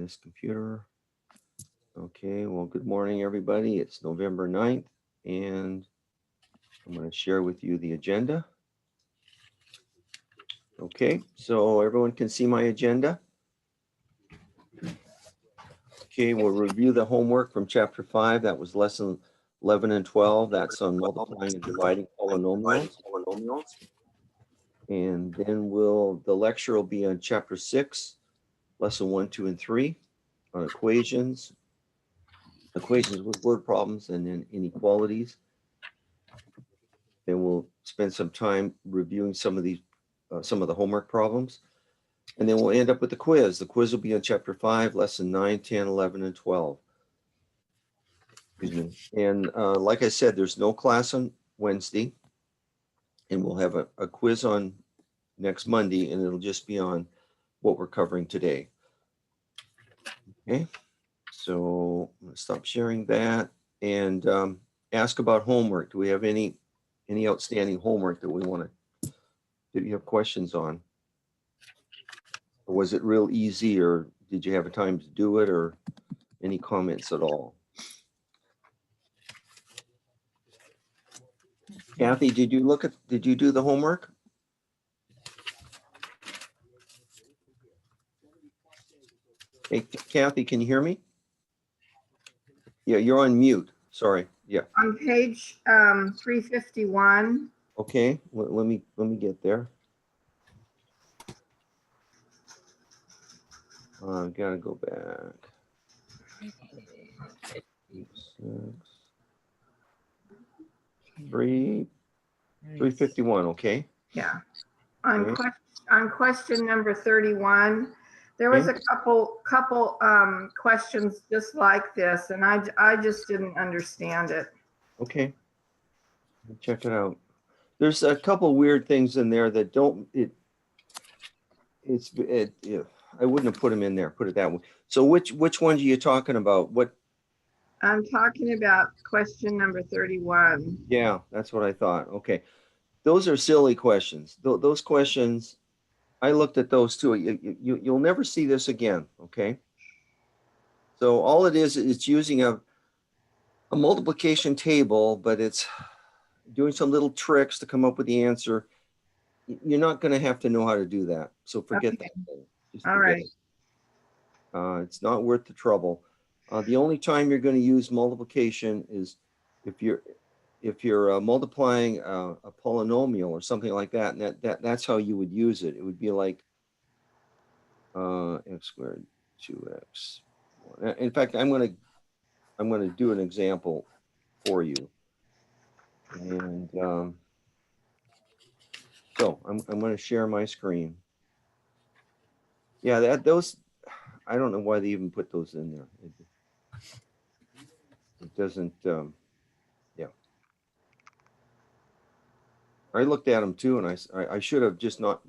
this computer. Okay, well, good morning, everybody. It's November 9th, and I'm going to share with you the agenda. Okay, so everyone can see my agenda. Okay, we'll review the homework from chapter 5. That was lesson 11 and 12. That's on multiplying and dividing polynomials. And then the lecture will be on chapter 6, lesson 1, 2, and 3 on equations with word problems, and then inequalities. Then we'll spend some time reviewing some of the homework problems. And then we'll end up with the quiz. The quiz will be on chapter 5, lesson 9, 10, 11, and 12. Excuse me. And like I said, there's no class on Wednesday. And we'll have a quiz on next Monday, and it'll just be on what we're covering today. Okay, so I'm going to stop sharing that and ask about homework. Do we have any outstanding homework that you have questions on? Or was it real easy, or did you have a time to do it, or any comments at all? Kathy, did you do the homework? Hey, Kathy, can you hear me? Yeah, you're on mute. Sorry. Yeah. On page 351. Okay, let me get there. I've got to go back. 351. Okay. Yeah. On question number 31, there was a couple questions just like this, and I just didn't understand it. Okay. Check it out. There's a couple weird things in there that I wouldn't have put them in there, put it that way. So which ones are you talking about? What? I'm talking about question number 31. Yeah, that's what I thought. Okay. Those are silly questions. Those questions, I looked at those too. You'll never see this again. Okay. So all it is, it's using a multiplication table, but it's doing some little tricks to come up with the answer. You're not going to have to know how to do that. So forget that thing. Just All forget right. it. It's not worth the trouble. The only time you're going to use multiplication is if you're multiplying a polynomial or something like that, and that's how you would use it. It would be like x squared 2x. In fact, I'm going to do an example for you, and so I'm going to share my screen. Yeah, those, I don't know why they even put those in there. It doesn't. Yeah. I looked at them too, and I should have just not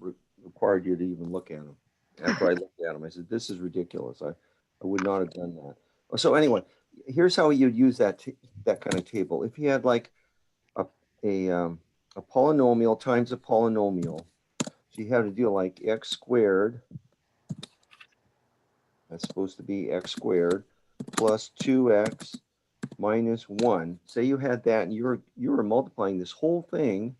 required you to even look at them. After I looked at them, I said, "This is ridiculous. I would not have done that." So anyway, here's how you'd use that kind of table. If you had like a polynomial times a polynomial, so you have to do like x squared. That's supposed to be x squared plus 2x minus 1. Say you had that, and you were multiplying this whole thing.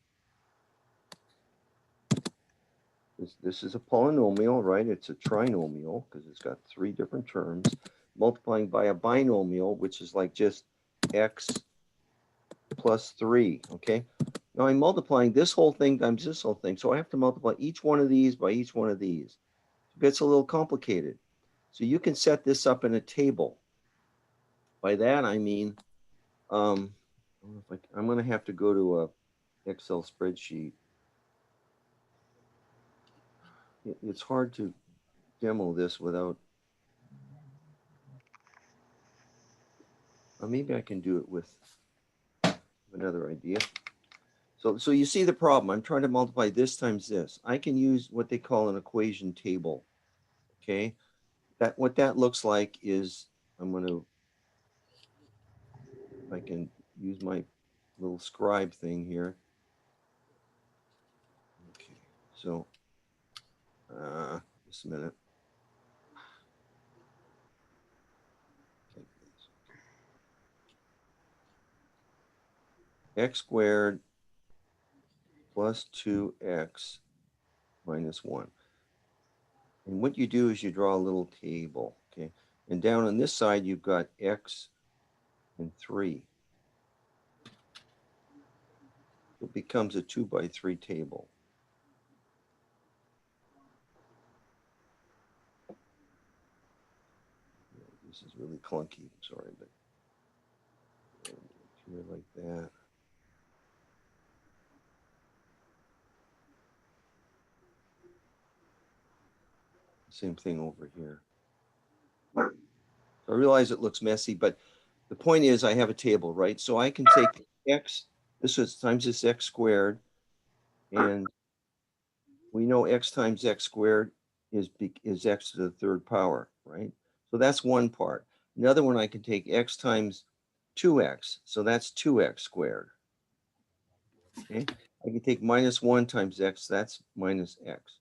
This is a polynomial, right? It's a trinomial because it's got 3 different terms. Multiplying by a binomial, which is like just x plus 3, okay? Now I'm multiplying this whole thing times this whole thing. So I have to multiply each one of these by each one of these. It gets a little complicated. So you can set this up in a table. By that, I mean, I'm going to have to go to a Excel spreadsheet. It's hard to demo this without, maybe I can do it with another idea. So you see the problem. I'm trying to multiply this times this. I can use what they call an equation table. Okay, what that looks like is, I can use my little scribe thing here. Okay, so just a minute. x squared plus 2x minus 1. And what you do is you draw a little table, okay? And down on this side, you've got x and 3. It becomes a 2 by 3 table. This is really clunky, I'm sorry, but here like that. Same thing over here. So I realize it looks messy, but the point is I have a table, right? So I can take x, this is times this x squared, and we know x times x squared is x to the third power, right? So that's one part. Another one, I can take x times 2x, so that's 2x squared. Okay, I can take minus 1 times x, that's minus x.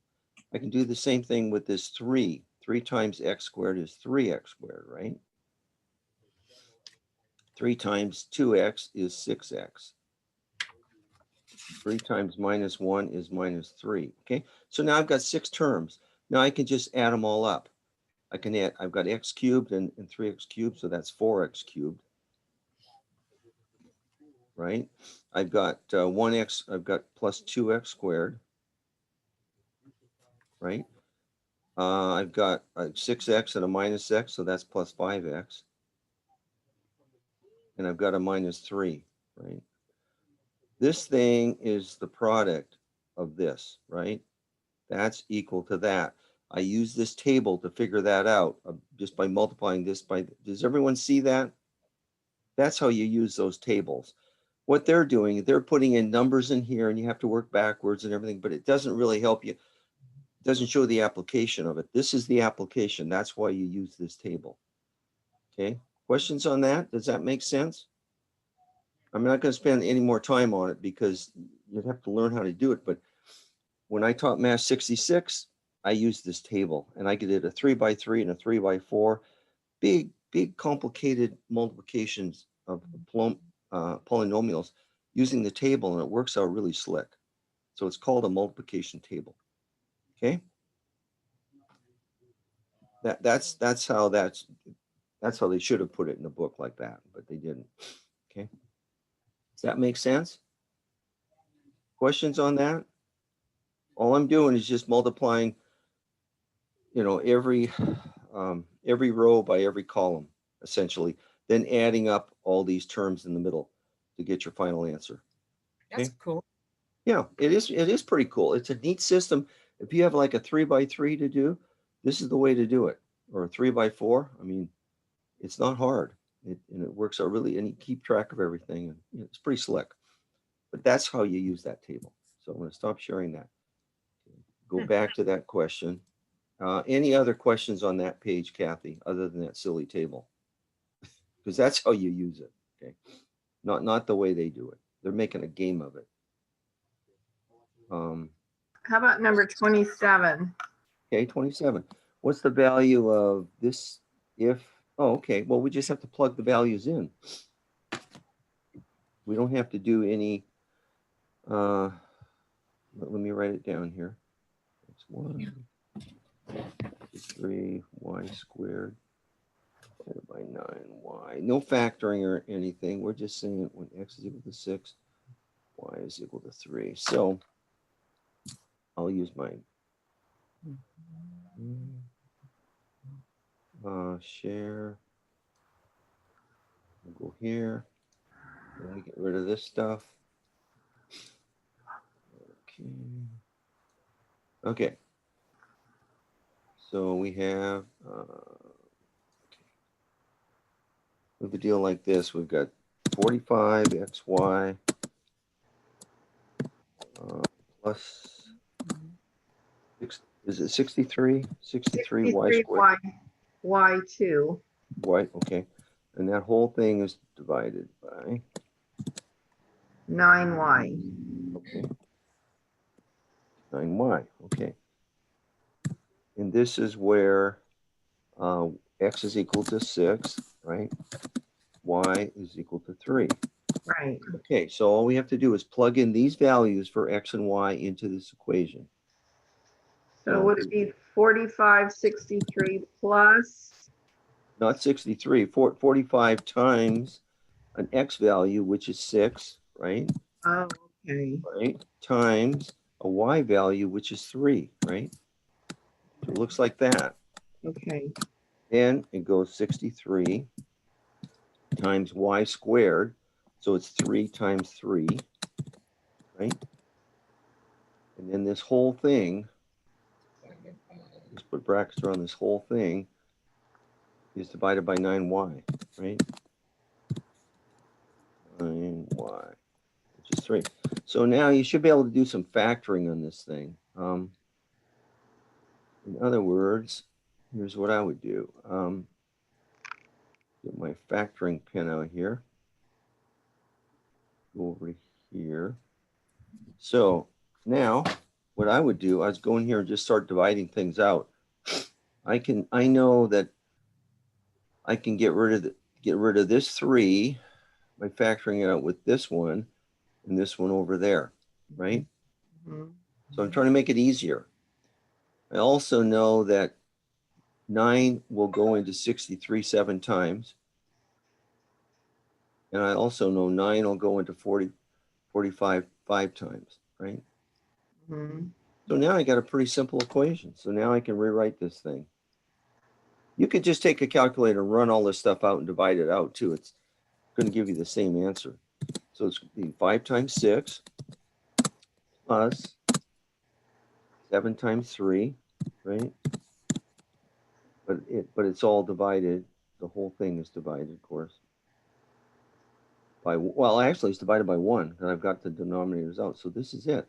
I can do the same thing with this 3. 3 times x squared is 3x squared, right? 3 times 2x is 6x. 3 times minus 1 is minus 3. Okay, so now I've got 6 terms. Now I can just add them all up. I can add, I've got x cubed and 3x cubed, so that's 4x cubed. Right? I've got 1x, I've got plus 2x squared. Right? I've got 6x and a minus x, so that's plus 5x. And I've got a minus 3, right? This thing is the product of this, right? That's equal to that. I use this table to figure that out just by multiplying this by, does everyone see that? That's how you use those tables. What they're doing, they're putting in numbers in here and you have to work backwards and everything, but it doesn't really help you. It doesn't show the application of it. This is the application. That's why you use this table. Okay, questions on that? Does that make sense? I'm not going to spend any more time on it because you'd have to learn how to do it. But when I taught Math 66, I used this table and I did a 3 by 3 and a 3 by 4, big complicated multiplications of polynomials using the table, and it works out really slick. So it's called a multiplication table. Okay. That's how they should have put it in the book like that, but they didn't. Okay. Does that make sense? Questions on that? All I'm doing is just multiplying, every row by every column, essentially, then adding up all these terms in the middle to get your final answer. That's cool. Yeah, it is pretty cool. It's a neat system. If you have like a 3 by 3 to do, this is the way to do it. Or a 3 by 4. I mean, it's not hard. And it works out really, and you keep track of everything. And it's pretty slick. But that's how you use that table. So I'm going to stop sharing that. Go back to that question. Any other questions on that page, Kathy, other than that silly table? Because that's how you use it. Okay, not the way they do it. They're making a game of it. How about number 27? Okay, 27. What's the value of this if? Oh, okay. Well, we just have to plug the values in. We don't have to do any. Let me write it down here. It's 1, 3, y squared divided by 9y. No factoring or anything. We're just saying when x is equal to 6, y is equal to 3. So I'll use my share. We'll go here. Let me get rid of this stuff. Okay. So we have with a deal like this, we've got 45xy plus 6, is it 63? 63 y squared. Y2. Y, okay. And that whole thing is divided by 9y. Okay. 9y, okay. And this is where x is equal to 6, right? Y is equal to 3. Right. Okay, so all we have to do is plug in these values for X and Y into this equation. So would it be 4563 plus? Not 63, 45 times an X value, which is 6, right? Oh, okay. Right? Times a Y value, which is 3, right? So it looks like that. Okay. Then it goes 63 times Y squared. So it's 3 times 3, right? And then this whole thing, let's put brackets around this whole thing, is divided by 9Y, right? 9Y, which is 3. So now you should be able to do some factoring on this thing. In other words, here's what I would do. Get my factoring pin out here. Go over here. So now what I would do, I was going here and just start dividing things out. I know that I can get rid of this 3 by factoring it out with this one and this one over there, right? Mhm. So I'm trying to make it easier. I also know that 9 will go into 63 7 times. And I also know 9 will go into 45 5 times, right? Mhm. So now I got a pretty simple equation. So now I can rewrite this thing. You could just take a calculator and run all this stuff out and divide it out too. It's going to give you the same answer. So it's going to be 5 times 6 plus 7 times 3, right? But it's all divided. The whole thing is divided, of course. By, well, actually, it's divided by 1, and I've got the denominators out. So this is it.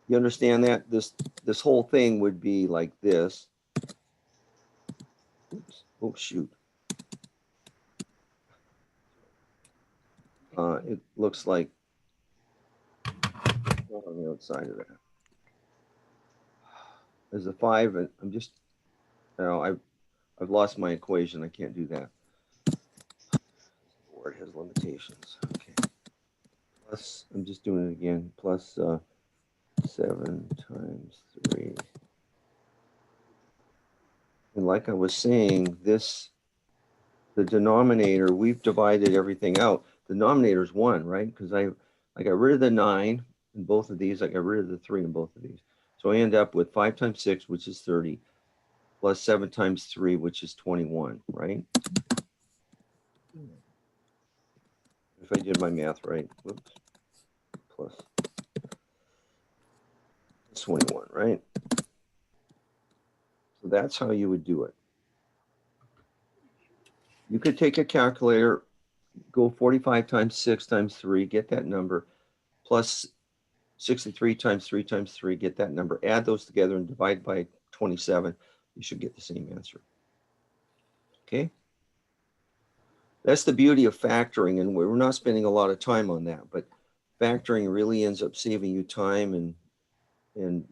You understand that? This whole thing would be like this. Oops. Oh, shoot. It looks like on the outside of that. There's a 5, and I'm just, I've lost my equation. I can't do that. Board has limitations. Okay. Plus, I'm just doing it again. Plus 7 times 3. And like I was saying, the denominator, we've divided everything out. The denominator is 1, right? Because I got rid of the 9 in both of these. I got rid of the 3 in both of these. So I end up with 5 times 6, which is 30, plus 7 times 3, which is 21, right? If I did my math right. Whoops. Plus 21, right? So that's how you would do it. You could take a calculator, go 45 times 6 times 3, get that number, plus 63 times 3 times 3, get that number, add those together and divide by 27. You should get the same answer. Okay? That's the beauty of factoring, and we're not spending a lot of time on that, but factoring really ends up saving you time and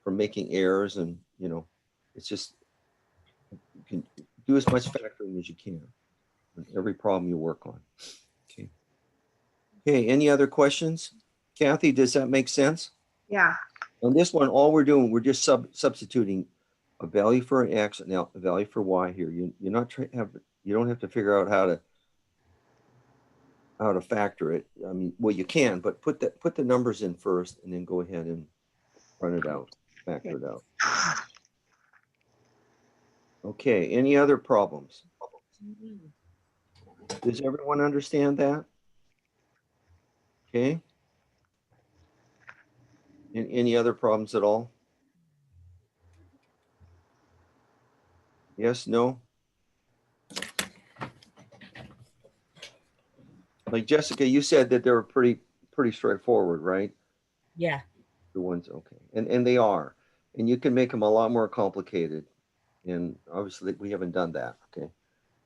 from making errors, and it's just, you can do as much factoring as you can on every problem you work on. Okay. Okay, any other questions? Kathy, does that make sense? Yeah. On this one, all we're doing, we're just substituting a value for an X and a value for Y here. You don't have to figure out how to factor it. I mean, well, you can, but put the numbers in first and then go ahead and run it out, factor it out. Okay, any other problems? Does everyone understand that? Okay. And any other problems at all? Yes, no? Like Jessica, you said that they were pretty straightforward, right? Yeah. The ones, okay. And they are. And you can make them a lot more complicated. And obviously we haven't done that, okay?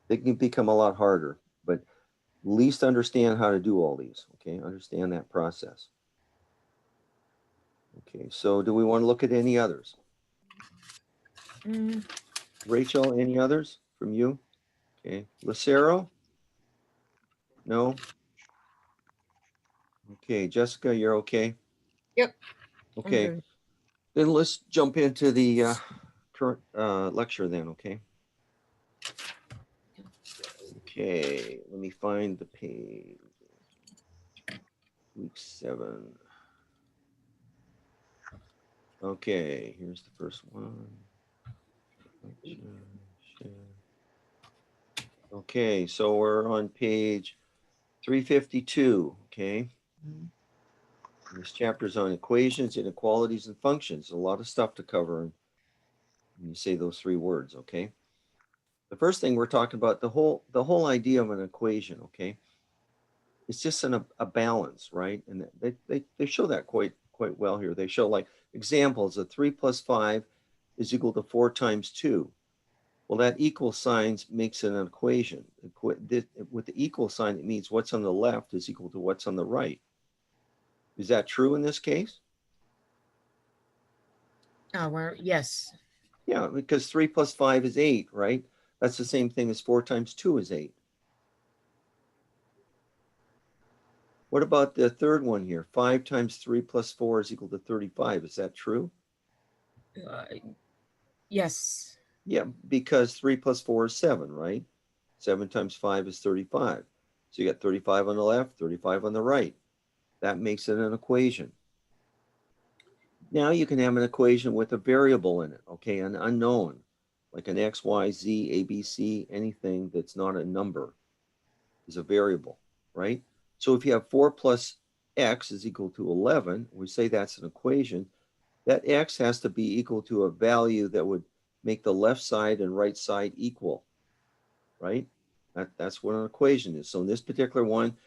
They can become a lot harder, but at least understand how to do all these, okay? Understand that process. Okay, so do we want to look at any others? Rachel, any others from you? Okay, Lucero? No? Okay, Jessica, you're okay? Yep. Okay, good. then let's jump into the current lecture then, okay? Okay, let me find the page. Week 7. Okay, here's the first one. Okay, so we're on page 352, okay? Mhm. This chapter's on equations, inequalities, and functions. A lot of stuff to cover when you say those 3 words, okay? The first thing we're talking about, the whole idea of an equation, okay? It's just a balance, right? And they show that quite well here. They show like examples of 3 plus 5 is equal to 4 times 2. Well, that equal signs makes it an equation. With the equal sign, it means what's on the left is equal to what's on the right. Is that true in this case? Yes. Yeah, because 3 plus 5 is 8, right? That's the same thing as 4 times 2 is 8. What about the third one here? 5 times 3 plus 4 is equal to 35. Is that true? Uh, yes. Yeah, because 3 plus 4 is 7, right? 7 times 5 is 35. So you got 35 on the left, 35 on the right. That makes it an equation. Now you can have an equation with a variable in it, okay, an unknown, like an x, y, z, a, b, c, anything that's not a number is a variable, right? So if you have 4 plus x is equal to 11, we say that's an equation, that x has to be equal to a value that would make the left side and right side equal, right? That's what an equation is. So in this particular one,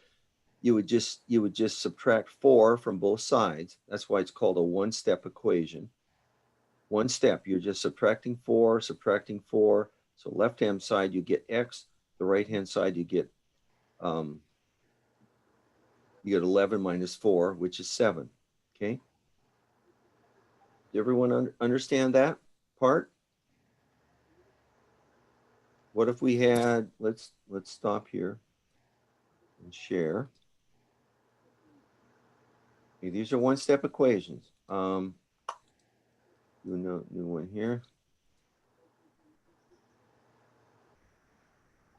you would just subtract 4 from both sides. That's why it's called a one-step equation. One step, you're just subtracting 4, subtracting 4. So left-hand side, you get x. The right-hand side, you get 11 minus 4, which is 7. Okay. Did everyone understand that part? What if we had, let's stop here and share. Okay, these are one-step equations. Do a new one here.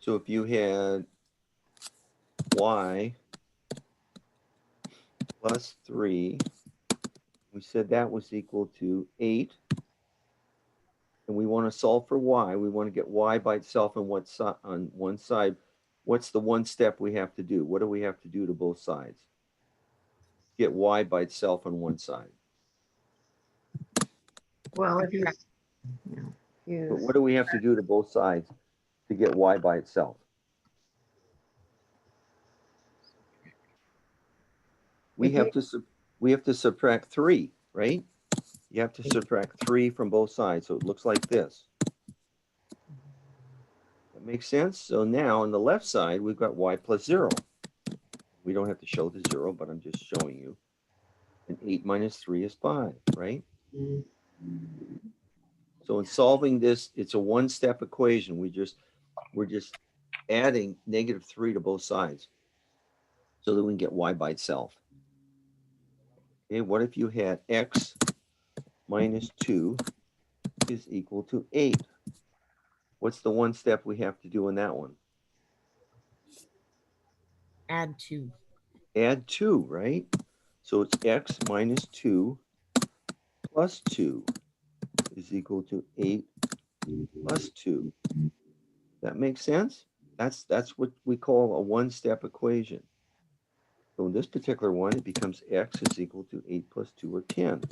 So if you had y plus 3, we said that was equal to 8. And we want to solve for y. We want to get y by itself on one side. What's the one step we have to do? What do we have to do to both sides? Get y by itself on one side. Well, if you, But what do we have to do to both sides to get y by itself? We have to subtract 3, right? You have to subtract 3 from both sides. So it looks like this. That makes sense? So now on the left side, we've got y plus 0. We don't have to show the 0, but I'm just showing you. And 8 minus 3 is 5, right? So in solving this, it's a one-step equation. We're just adding -3 to both sides so that we can get y by itself. Okay, what if you had x minus 2 is equal to 8? What's the one step we have to do in that one? Add 2. Add 2, right? So it's x minus 2 plus 2 is equal to 8 plus 2. That makes sense? That's what we call a one-step equation. So in this particular one, it becomes x is equal to 8 plus 2 or 10.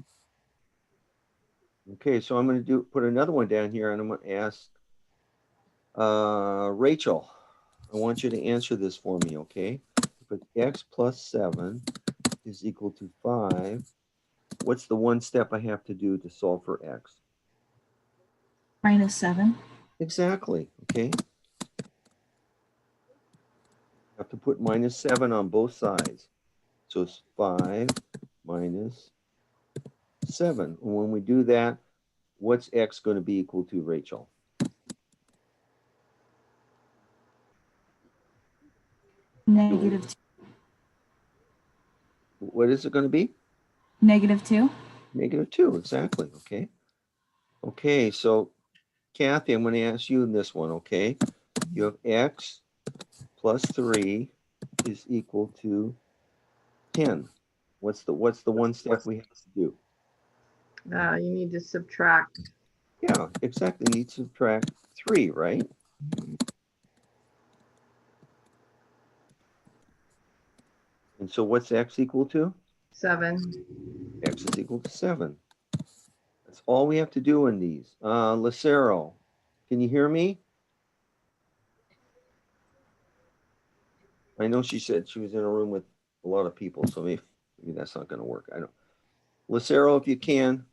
Okay, so I'm going to put another one down here, and I'm going to ask Rachel. I want you to answer this for me, okay? If x plus 7 is equal to 5, what's the one step I have to do to solve for x? Minus 7. Exactly, okay? I have to put minus 7 on both sides. So it's 5 minus 7. And when we do that, what's x going to be equal to, Rachel? Negative 2. what is it going to be? -2. -2, exactly, okay. Okay, so Kathy, I'm going to ask you in this one, okay? You have x plus 3 is equal to 10. What's the one step we have to do? You need to subtract. Yeah, exactly. You need to subtract 3, right? And so what's x equal to? 7. X is equal to 7. That's all we have to do in these. Lucero, can you hear me? I know she said she was in a room with a lot of people, so maybe that's not going to work. I don't. Lucero, if you can,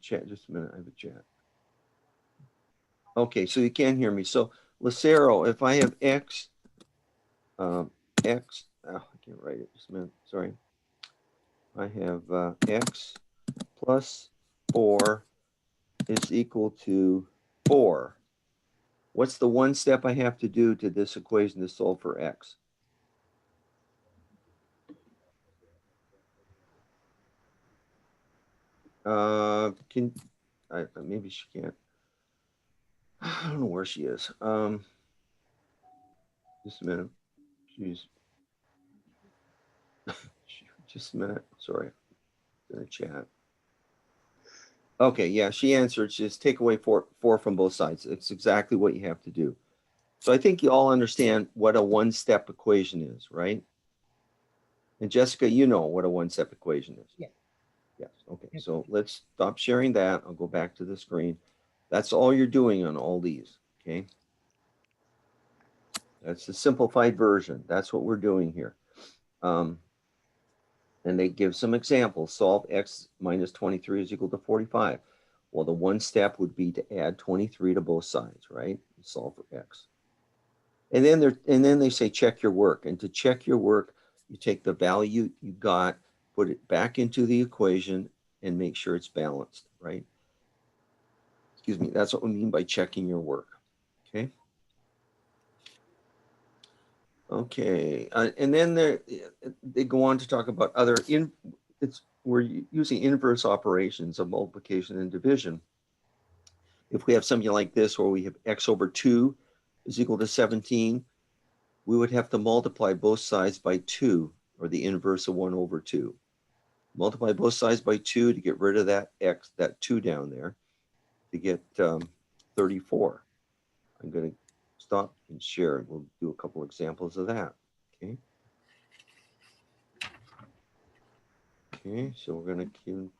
chat just a minute. I have a chat. Okay, so you can hear me. So Lucero, if I have x, x, oh, I can't write it. Just a minute. Sorry. I have x plus 4 is equal to 4. What's the one step I have to do to this equation to solve for x? Maybe she can't. I don't know where she is. Just a minute. She's just a minute. Sorry, in the chat. Okay, yeah, she answered. Just take away 4 from both sides. It's exactly what you have to do. So I think you all understand what a one-step equation is, right? And Jessica, you know what a one-step equation is. Yeah. Yes. Okay. So let's stop sharing that. I'll go back to the screen. That's all you're doing on all these. Okay. That's the simplified version. That's what we're doing here. And they give some examples. Solve x minus 23 is equal to 45. Well, the one step would be to add 23 to both sides, right? Solve for x. And then they say check your work. And to check your work, you take the value you got, put it back into the equation, and make sure it's balanced, right? Excuse me. That's what we mean by checking your work. Okay. Okay. And then they go on to talk about other we're using inverse operations of multiplication and division. If we have something like this, where we have x over 2 is equal to 17, we would have to multiply both sides by 2, or the inverse of 1 over 2. Multiply both sides by 2 to get rid of that x, that 2 down there, to get 34. I'm going to stop and share, and we'll do a couple examples of that. Okay. Okay, so we're going to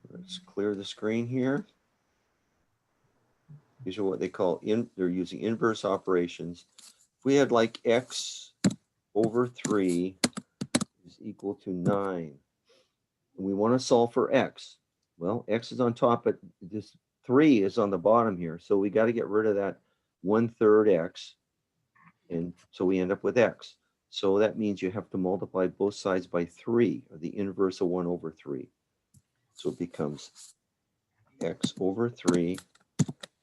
let's clear the screen here. These are what they call they're using inverse operations. If we had like x over 3 is equal to 9, and we want to solve for x. Well, x is on top, but this 3 is on the bottom here. So we got to get rid of that 1/3 x. And so we end up with x. So that means you have to multiply both sides by 3, or the inverse of 1 over 3. So it becomes x over 3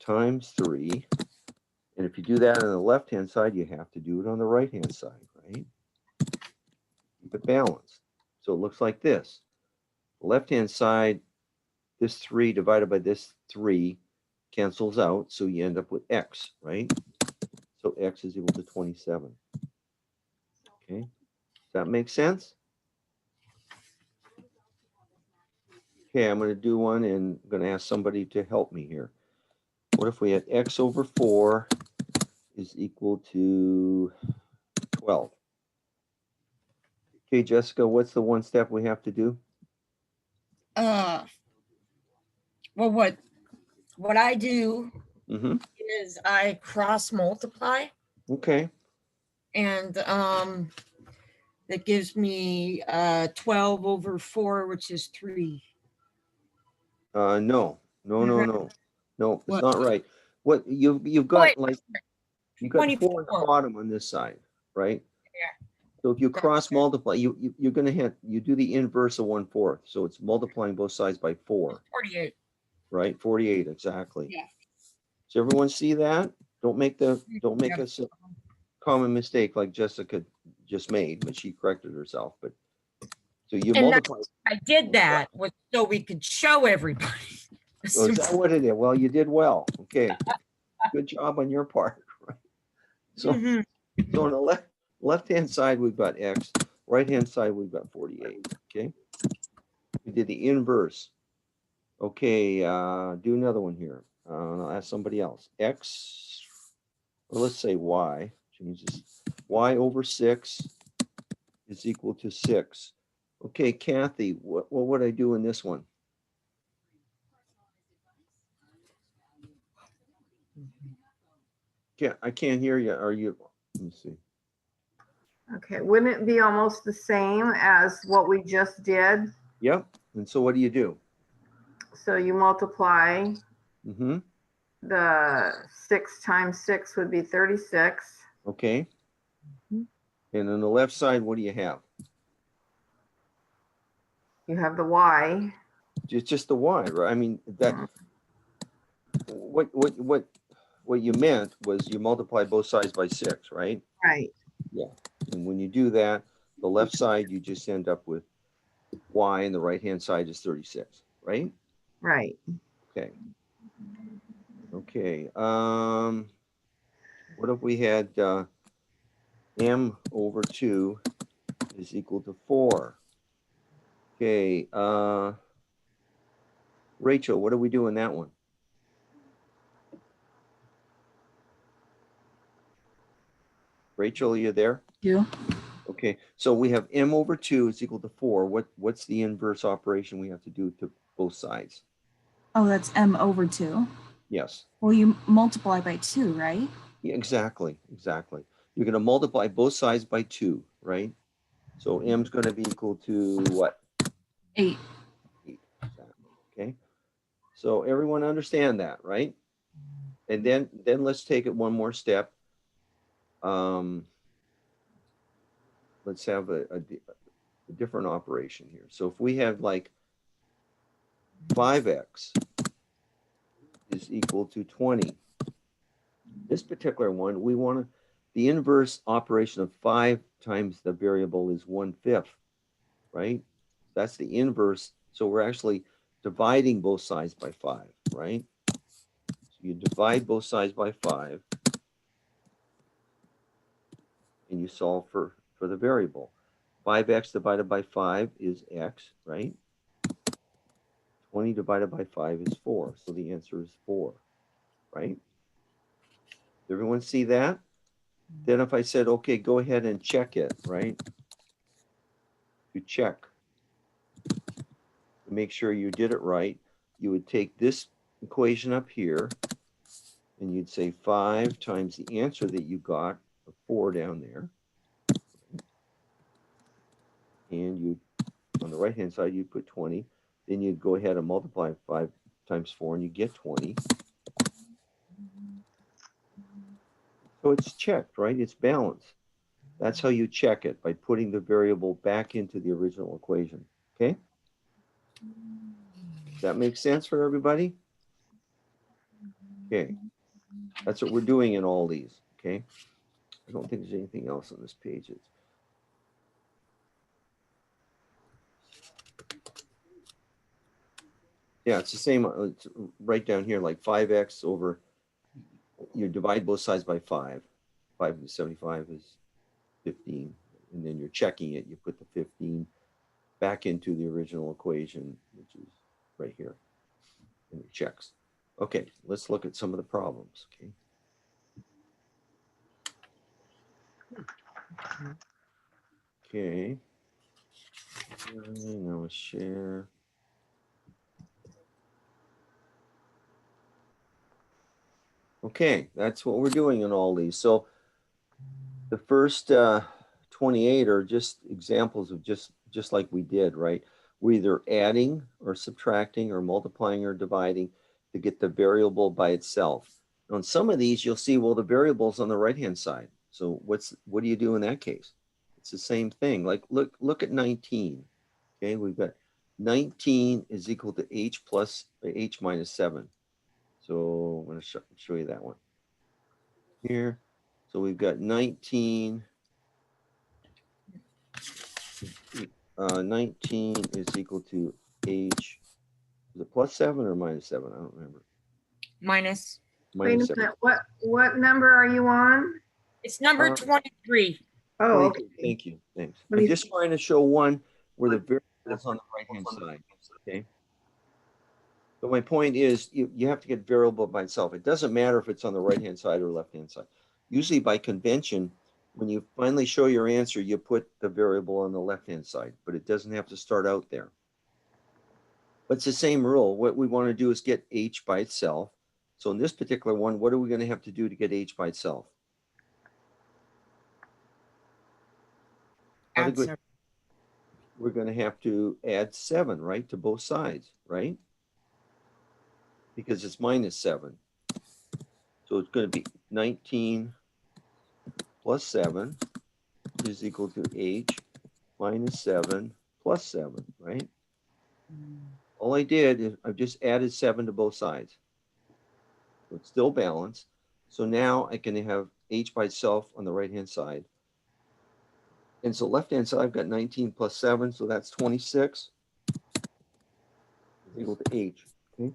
times 3. And if you do that on the left-hand side, you have to do it on the right-hand side, right? Keep it balanced. So it looks like this. The left-hand side, this 3 divided by this 3 cancels out. So you end up with x, right? So x is equal to 27. Okay. Does that make sense? Okay, I'm going to do one, and I'm going to ask somebody to help me here. What if we had x over 4 is equal to 12? Okay, Jessica, what's the one step we have to do? Well, what I do Mm-hmm. is I cross multiply, Okay. and that gives me 12 over 4, which is 3. No, it's What? not right. What you've got, Wait, like, you've got 4 on the 24. bottom on this side, right? Yeah. So if you Gotcha. cross multiply, you're going to you do the inverse of 1/4. So it's multiplying both sides by 4, 48. right? 48, exactly. Yeah. Does everyone see that? Don't make Yep. a common mistake like Jessica just made, but she corrected herself, but. So you And multiply. I did that was so we could show everybody. Oh, is that what it is? Well, you did well. Okay. Good job on your part. Right? So, Mhm. so on the left-hand side, we've got X. Right-hand side, we've got 48. Okay. We did the inverse. Okay. Do another one here. I'll ask somebody else. X, or let's say Y. Change this. Y over 6 is equal to 6. Okay, Kathy, what would I do in this one? I can't hear you. Are you? Let me see. Okay, wouldn't it be almost the same as what we just did? Yep. And so what do you do? So you multiply Mm-hmm. the 6 times 6 would be 36. Okay. And on the left side, what do you have? You have the y. Just the Y, right? I mean, that what you meant was you multiply both sides by 6, right? Right. And when you do that, the left side, you just end up with Y, and the right-hand side is 36, right? Right. Okay. Okay. What if we had M over 2 is equal to 4? Okay. Rachel, what do we do in that one? Rachel, are you there? 2. Okay, so we have M over 2 is equal to 4. What's the inverse operation we have to do to both sides? Oh, that's m over 2. Yes. Well, you multiply by 2, right? Yeah, exactly. You're going to multiply both sides by 2, right? So M is going to be equal to what? 8. 8. Exactly. Okay. So everyone understand that, right? And then let's take it one more step. Let's have a different operation here. So if we have like 5x is equal to 20. This particular one, we want the inverse operation of 5 times the variable is 1/5, right? That's the inverse. So we're actually dividing both sides by 5, right? So you divide both sides by 5 and you solve for the variable. 5x divided by 5 is x, right? 20 divided by 5 is 4. So the answer is 4, right? Everyone see that? Then if I said, okay, go ahead and check it, right? To check, to make sure you did it right, you would take this equation up here and you'd say 5 times the answer that you got, 4 down there. And you, on the right-hand side, you put 20. Then you'd go ahead and multiply 5 times 4 and you get 20. So it's checked, right? It's balanced. That's how you check it, by putting the variable back into the original equation, okay? Does that make sense for everybody? Okay, that's what we're doing in all these, okay? I don't think there's anything else on this page. Yeah, it's the same, it's right down here, like 5x over, you divide both sides by 5. 5 to 75 is 15. And then you're checking it, you put the 15 back into the original equation, which is right here. And it checks. Okay, let's look at some of the problems, okay? Okay. Now share. Okay, that's what we're doing in all these. So the first 28 are just examples of just like we did, right? We're either adding or subtracting or multiplying or dividing to get the variable by itself. On some of these, you'll see, well, the variable's on the right-hand side. So what do you do in that case? It's the same thing. Like look at 19. Okay, we've got 19 is equal to h plus h minus 7. So I'm going to show you that one here. So we've got 19 19 is equal to h, is it plus 7 or minus 7? I don't remember. Minus. Wait a Minus 7. minute, what number are you on? It's number Uh, 23. Oh, okay. 22. Thank you. Thanks. Let I'm me- just trying to show one where the variable is on the right-hand side. Okay. But my point is you have to get variable by itself. It doesn't matter if it's on the right-hand side or left-hand side. Usually by convention, when you finally show your answer, you put the variable on the left-hand side, but it doesn't have to start out there. But it's the same rule. What we want to do is get h by itself. So in this particular one, what are we going to have to do to get h by itself? How to Add go- seven. We're going to have to add 7, right, to both sides, right? Because it's minus 7. So it's going to be 19 plus 7 is equal to h minus 7 plus 7, right? All I did is I've just added 7 to both sides. So it's still balanced. So now I can have h by itself on the right-hand side. And so left-hand side, I've got 19 plus 7, so that's 26 is equal to h. Okay,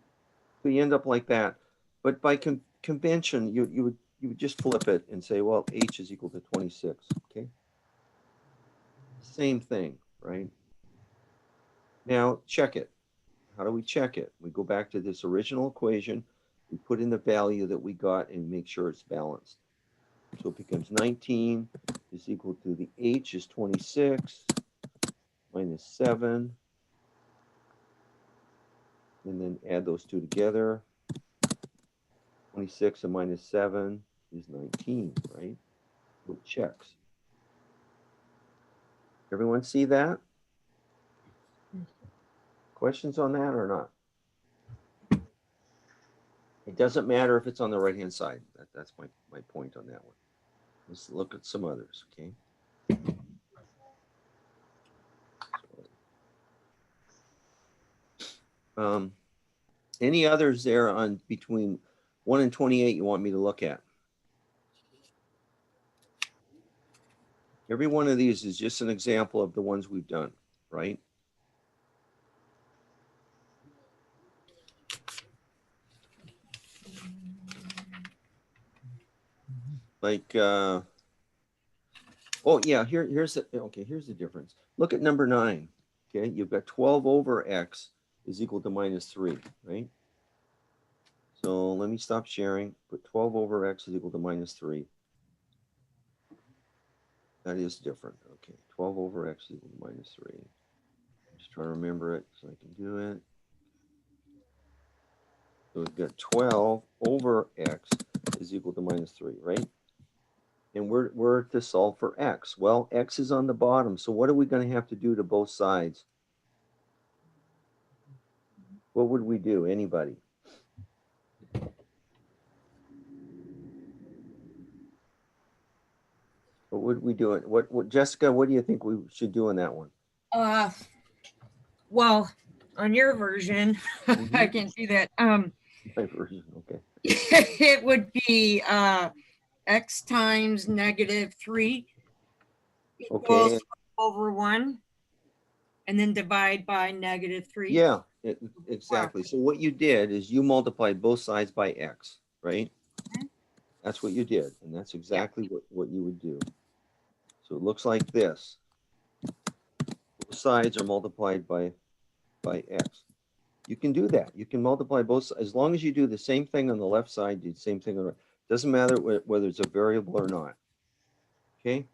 so you end up like that. But by convention, you would just flip it and say, well, h is equal to 26. Okay, same thing, right? Now check it. How do we check it? We go back to this original equation. We put in the value that we got and make sure it's balanced. So it becomes 19 is equal to the h is 26 minus 7. And then add those two together. 26 and minus 7 is 19, right? With checks. Everyone see that? Questions on that or not? It doesn't matter if it's on the right-hand side. That's my point on that one. Let's look at some others, okay? Any others there on between 1 and 28 you want me to look at? Every one of these is just an example of the ones we've done, right? Like, oh yeah, here's the difference. Look at number 9, okay? You've got 12 over x is equal to minus 3, right? So let me stop sharing, put 12 over x is equal to minus 3. That is different, okay? 12 over x is equal to minus 3. Just trying to remember it so I can do it. So we've got 12 over x is equal to minus 3, right? And we're to solve for x. Well, x is on the bottom, so what are we going to have to do to both sides? What would we do? Anybody? What would we do? What Jessica, what do you think we should do in that one? Well, on your version, I can see that. My version, okay. It would be x times negative 3 equals Okay. over 1, and then divide by negative 3. Yeah, exactly. So what you did is you multiplied both sides by x, right? That's what you did, and that's exactly what you would do. So it looks like this. Both sides are multiplied by x. You can do that. You can multiply both, as long as you do the same thing on the left side, do the same thing on the right. Doesn't matter whether it's a variable or not. Okay?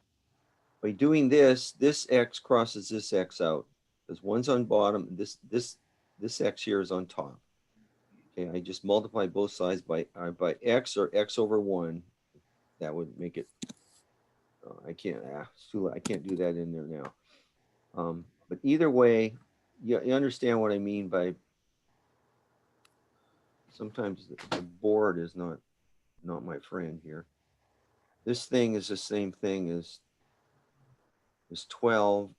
By doing this, this x crosses this x out. Because one's on bottom, this x here is on top. Okay, I just multiply both sides by x or x over 1. That would make it, I can't do that in there now. But either way, you understand what I mean by sometimes the board is not my friend here. This thing is the same thing as 12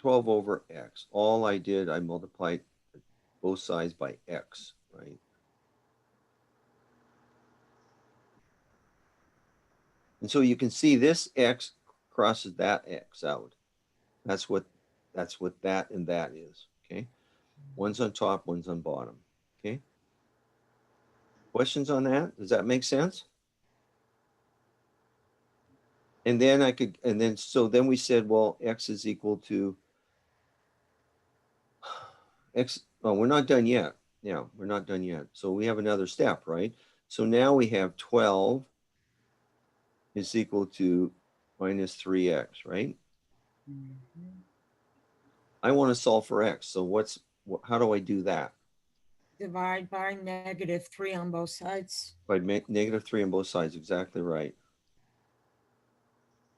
over x. All I did, I multiplied both sides by x, right? And so you can see this x crosses that x out. That's what That's what that and that is, okay? One's on top, one's on bottom, okay? Questions on that? Does that make sense? And then so then we said, well, X is equal to X. Oh, we're not done yet. Yeah, we're not done yet. So we have another step, right? So now we have 12 is equal to minus 3X, right? I want to solve for X. So how do I do that? Divide by -3 on both sides. By -3 on both sides, exactly right.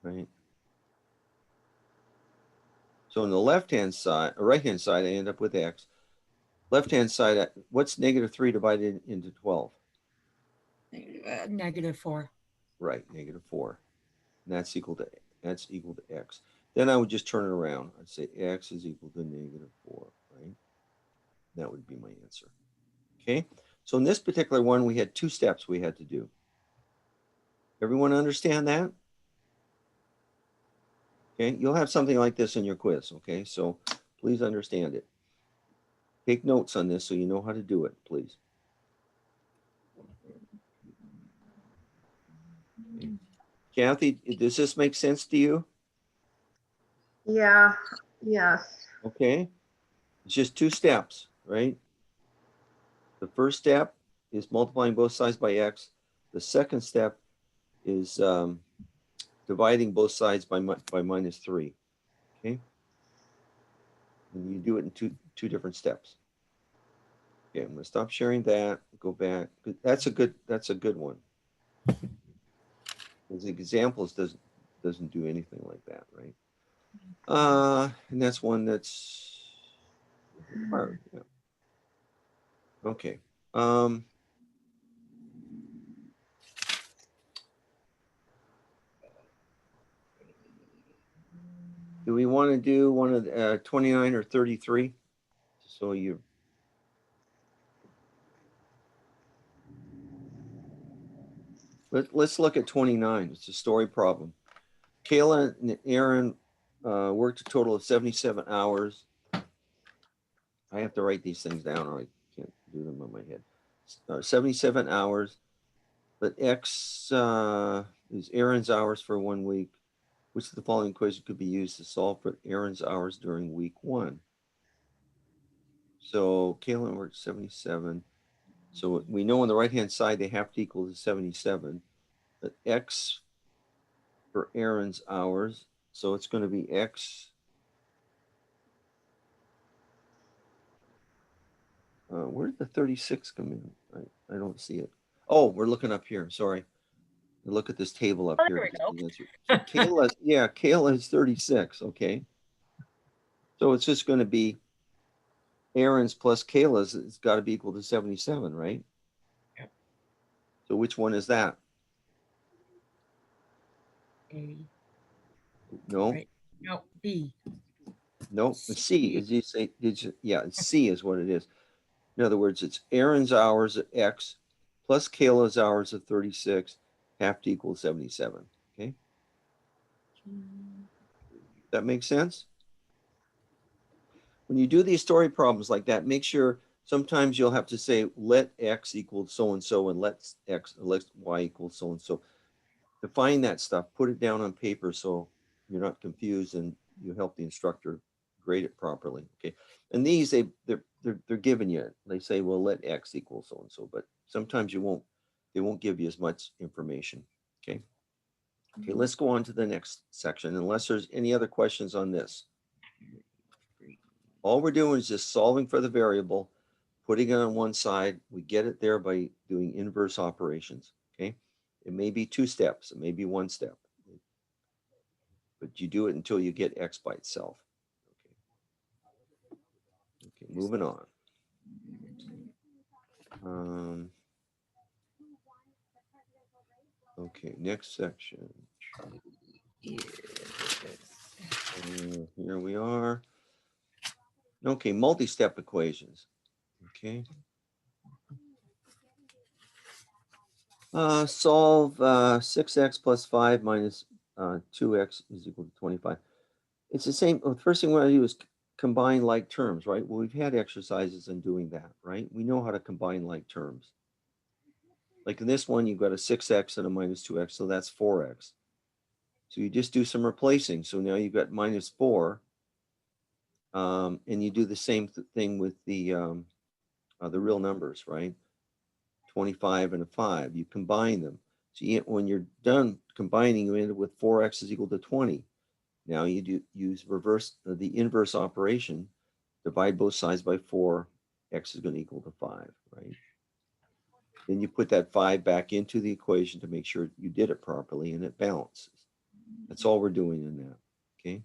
Right. So on the left-hand side, or right-hand side, I end up with X. Left-hand side, what's -3 divided into 12? -4. Right, -4. And that's equal to X. Then I would just turn it around. I'd say X is equal to -4, right? That would be my answer. Okay. So in this particular one, we had 2 steps we had to do. Everyone understand that? Okay. You'll have something like this in your quiz. Okay. So please understand it. Take notes on this so you know how to do it, please. Okay. Kathy, does this make sense to you? Yeah, yes. Okay. It's just 2 steps, right? The first step is multiplying both sides by X. The second step is dividing both sides by -3. Okay. And you do it in two different steps. Okay, I'm gonna stop sharing that, go back. That's a good one. Because examples doesn't do anything like that, right? And that's one that's hard. Yeah. Okay. Do we want to do one of 29 or 33? So let's look at 29. It's a story problem. Kayla and Aaron worked a total of 77 hours. I have to write these things down or I can't do them on my head. 77 hours, but X is Aaron's hours for 1 week. Which of the following equation could be used to solve for Aaron's hours during week 1? So Kaylin worked 77. So we know on the right-hand side, they have to equal to 77. But X for Aaron's hours. So it's going to be X. Where did the 36 come in? I don't see it. Oh, we're looking up here. Sorry. Look at this table up here. There we go. So Kayla is 36. Okay. So it's just going to be Aaron's plus Kayla's. It's got to be equal to 77, right? Yep. So which one is that? A. No. Right. No, B. No, it's C. As you say, yeah, it's C is what it is. In other words, it's Aaron's hours at X plus Kayla's hours of 36 have to equal 77. Okay. That makes sense? When you do these story problems like that, make sure sometimes you'll have to say, let X equal so-and-so and let Y equal so-and-so. Define that stuff, put it down on paper so you're not confused and you help the instructor grade it properly. Okay. And these, they're giving you, they say, well, let X equal so-and-so, but sometimes they won't give you as much information. Okay. Okay, let's go on to the next section unless there's any other questions on this. All we're doing is just solving for the variable, putting it on one side. We get it there by doing inverse operations. Okay. It may be 2 steps. It may be 1 step. But you do it until you get X by itself. Okay, okay, moving on. Okay, next section. Here we are. Okay, multi-step equations. Okay. Solve 6x plus 5 minus 2x is equal to 25. It's the same. The first thing we want to do is combine like terms, right? Well, we've had exercises in doing that, right? We know how to combine like terms. Like in this one, you've got a 6x and a minus 2x, so that's 4x. So you just do some replacing. So now you've got minus 4. And you do the same thing with the real numbers, right? 25 and a 5. You combine them. So when you're done combining, you end up with 4x is equal to 20. Now you use the inverse operation, divide both sides by 4, x is going to equal to 5, right? Then you put that 5 back into the equation to make sure you did it properly and it balances. That's all we're doing in that, okay?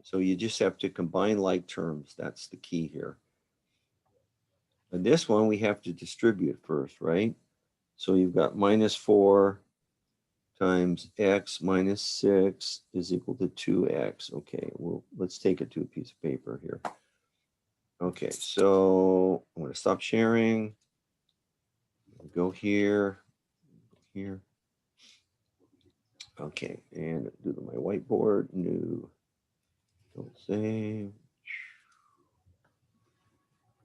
So you just have to combine like terms. That's the key here. And this one we have to distribute first, right? So you've got minus 4 times x minus 6 is equal to 2x. Okay, well, let's take it to a piece of paper here. Okay, so I'm going to stop sharing. Go here, here. Okay, and do my whiteboard, new, don't save.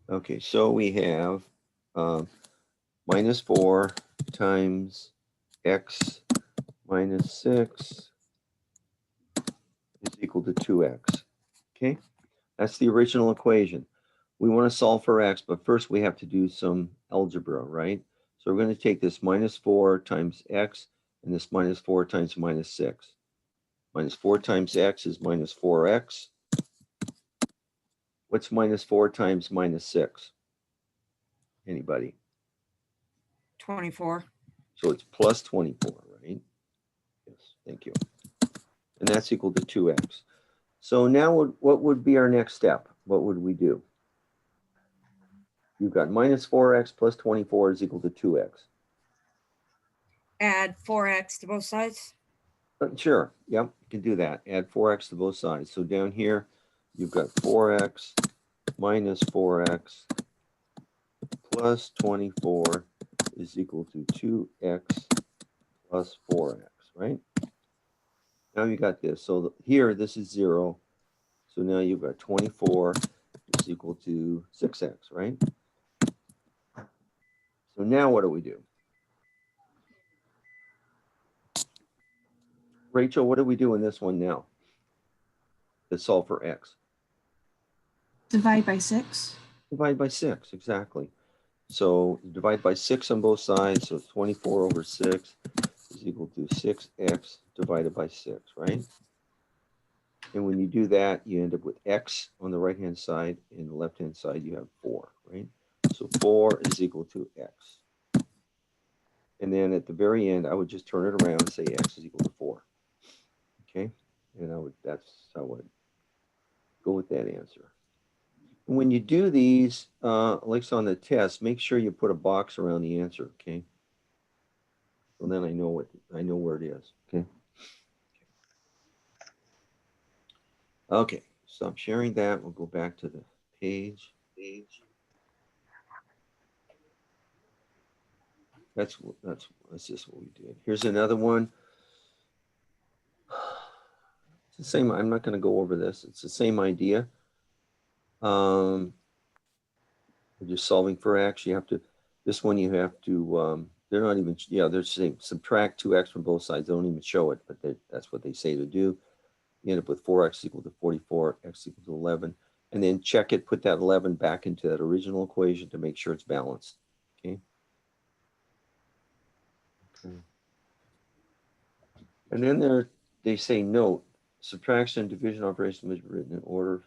Okay, so we have minus 4 times x minus 6 is equal to 2x. Okay, that's the original equation. We want to solve for x, but first we have to do some algebra, right? So we're going to take this minus 4 times x and this minus 4 times minus 6. Minus 4 times x is minus 4x. What's minus 4 times minus 6? Anybody? 24. So it's plus 24, right? Yes, thank you. And that's equal to 2x. So now what would be our next step? What would we do? You've got minus 4x plus 24 is equal to 2x. Add 4x to both sides. Sure, yep, you can do that. Add 4x to both sides. So down here, you've got 4x minus 4x plus 24 is equal to 2x plus 4x, right? Now you got this. So here, this is 0. So now you've got 24 is equal to 6x, right? So now what do we do? Rachel, what do we do in this one now? Let's solve for x. Divide by 6. Divide by 6, exactly. So divide by 6 on both sides. So 24 over 6 is equal to 6x divided by 6, right? And when you do that, you end up with x on the right-hand side. And the left-hand side, you have 4, right? So 4 is equal to x. And then at the very end, I would just turn it around and say x is equal to 4. Okay? And that's how I would go with that answer. And when you do these, like on the test, make sure you put a box around the answer, okay? So then I know where it is, okay? Okay, stop sharing that. We'll go back to the page. That's just what we did. Here's another one. It's the same. I'm not going to go over this. It's the same idea. We're just solving for x. You have to. This one you have to. They're not even. Yeah, they're saying subtract 2x from both sides. They don't even show it, but that's what they say to do. You end up with 4x equal to 44, x equal to 11, and then check it. Put that 11 back into that original equation to make sure it's balanced. Okay. And then they say note, subtraction and division operation must be written in order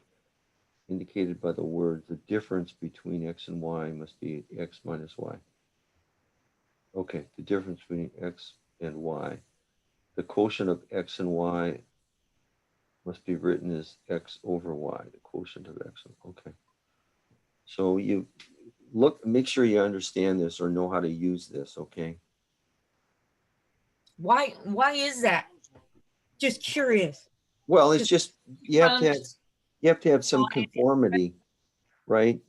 indicated by the word. The difference between x and y must be x minus y. Okay, the difference between x and y. The quotient of x and y must be written as x over y, the quotient of x. Okay. So you make sure you understand this or know how to use this, okay? Why is that? Just curious. Well, it's just you have to have some conformity, right?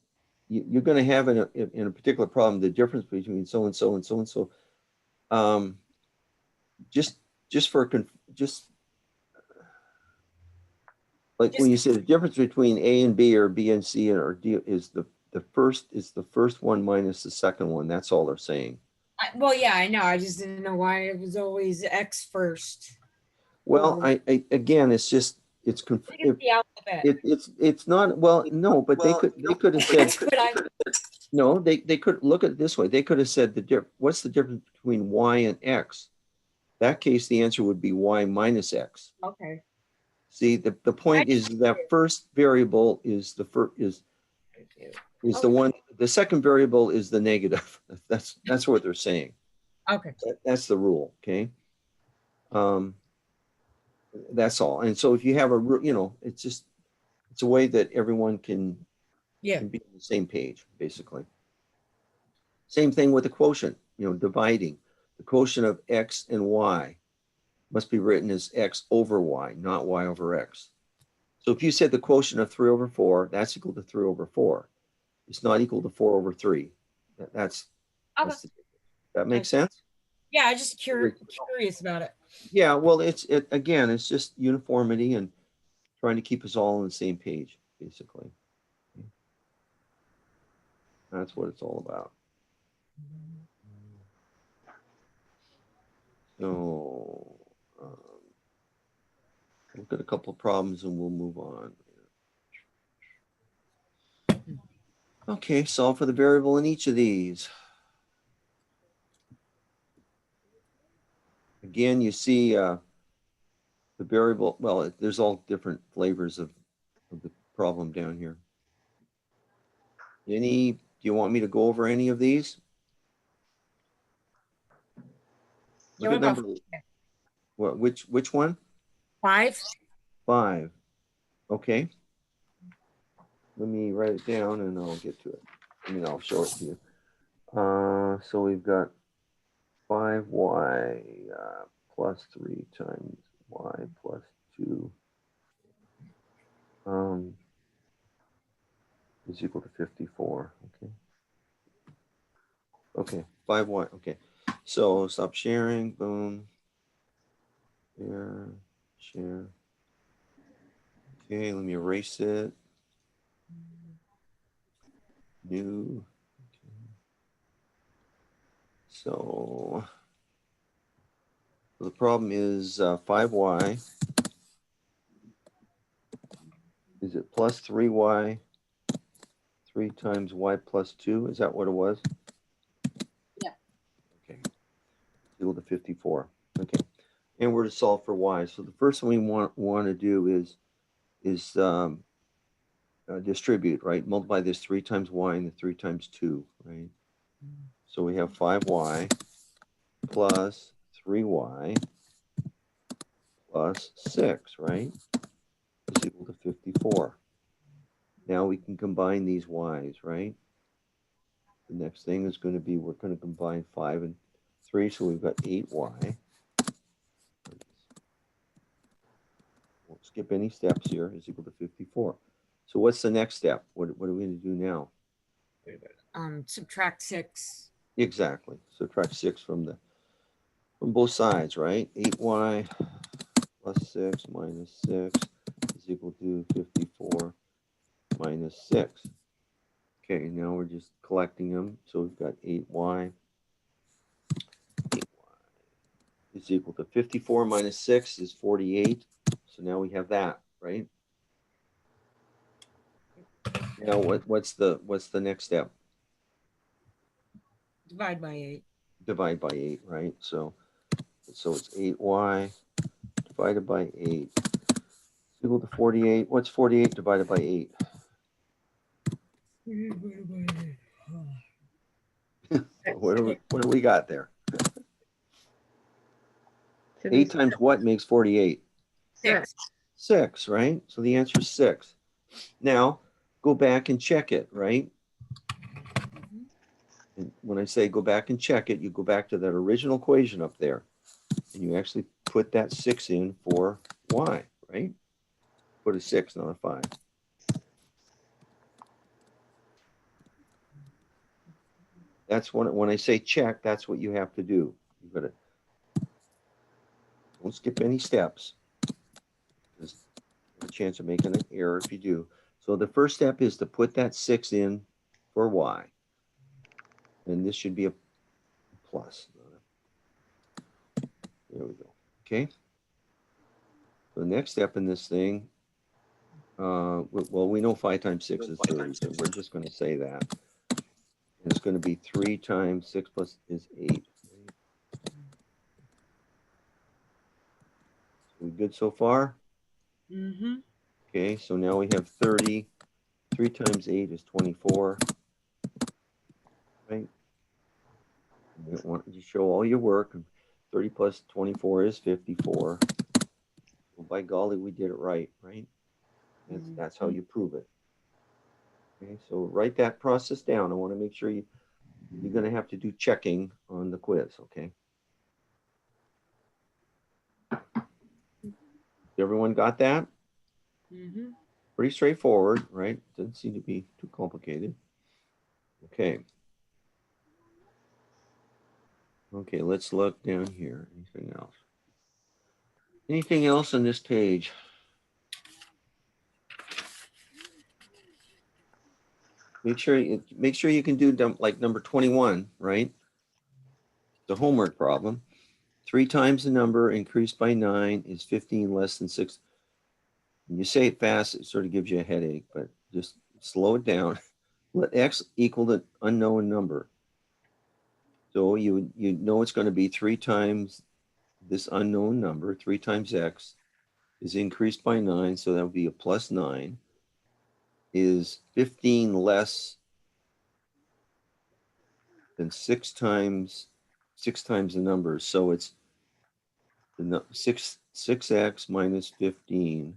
You're going to have in a particular problem the difference between so and so and so and so. Just Like when you say the difference between A and B or B and C or D is the first one minus the second one. That's all they're saying. Well, yeah, I know. I just didn't know why it was always X first. Well, Or- again, it's just, it's, I think it's the alphabet. it's not, well, no, but they could have said, But I, no, they could look at it this way. They could have said what's the difference between Y and X? That case, the answer would be Y minus X. okay. See, the point is that first variable is the first, is the one, the second variable is the negative. That's what they're saying. Okay. That's the rule, okay? That's all. And so if you have it's just, it's a way that everyone can Yeah. be on the same page, basically. Same thing with the quotient, dividing. The quotient of X and Y must be written as X over Y, not Y over X. So if you said the quotient of 3 over 4, that's equal to 3 over 4. It's not equal to 4 over 3. That's that makes sense? Yeah, I just curious about it. Yeah, well, again, it's just uniformity and trying to keep us all on the same page, basically. That's what it's all about. So, look at a couple of problems and we'll move on. Okay, solve for the variable in each of these. Again, you see the variable, well, there's all different flavors of the problem down here. Do you want me to go over any of these? Look at number, which one? 5. 5. Okay. Let me write it down and I'll get to it. I'll show it to you. So we've got 5y plus 3 times y plus 2 is equal to 54. Okay. Okay, 5y. Okay. So stop sharing. Boom. Share. Okay, let me erase it. New. Okay. So the problem is 5y. Is it plus 3y? 3 times y plus 2? Is that what it was? Yeah. Okay. Equal to 54. Okay. And we're to solve for y. So the first thing we want to do is distribute, right? Multiply this 3 times y and the 3 times 2, right? So we have 5y plus 3y plus 6, right? Is equal to 54. Now we can combine these y's, right? The next thing is going to be, we're going to combine 5 and 3, so we've got 8y. Won't skip any steps here, is equal to 54. So what's the next step? What are we going to do now? Subtract 6. Exactly. Subtract 6 from both sides, right? 8y plus 6 minus 6 is equal to 54 minus 6. Okay, now we're just collecting them. So we've got 8y. 8y is equal to 54 minus 6 is 48. So now we have that, right? Now what's the next step? Divide by 8. Divide by 8, right? So it's 8y divided by 8 is equal to 48. What's 48 divided by 8? What do we got there? 8 times what makes 48? 6. 6, right? So the answer is 6. Now go back and check it, right? And when I say go back and check it, you go back to that original equation up there and you actually put that 6 in for y, right? Put a 6, not a 5. That's when I say check, that's what you have to do. You've got to, don't skip any steps. Just chance of making an error if you do. So the first step is to put that 6 in for y. And this should be a plus. There we go. Okay. The next step in this thing, well, we know 5 times 6 is 30, so we're just going to say that. And it's going to be 3 times 6 plus is 8. We good so far? Mm-hmm. Okay, so now we have 30. 3 times 8 is 24. Right? You don't want to show all your work. 30 plus 24 is 54. Well, by golly, we did it right, right? That's how you prove it. Okay, so write that process down. I want to make sure you're going to have to do checking on the quiz, okay? Everyone got that? Mm-hmm. Pretty straightforward, right? Doesn't seem to be too complicated. Okay. Okay, let's look down here. Anything else? Anything else on this page? Make sure you can do like number 21, right? The homework problem. 3 times the number increased by 9 is 15 less than 6. When you say it fast, it sort of gives you a headache, but just slow it down. Let x equal the unknown number. So you know it's going to be 3 times this unknown number. 3 times x is increased by 9, so that would be a plus 9. Is 15 less than 6 times the number? So it's the 6x minus 15.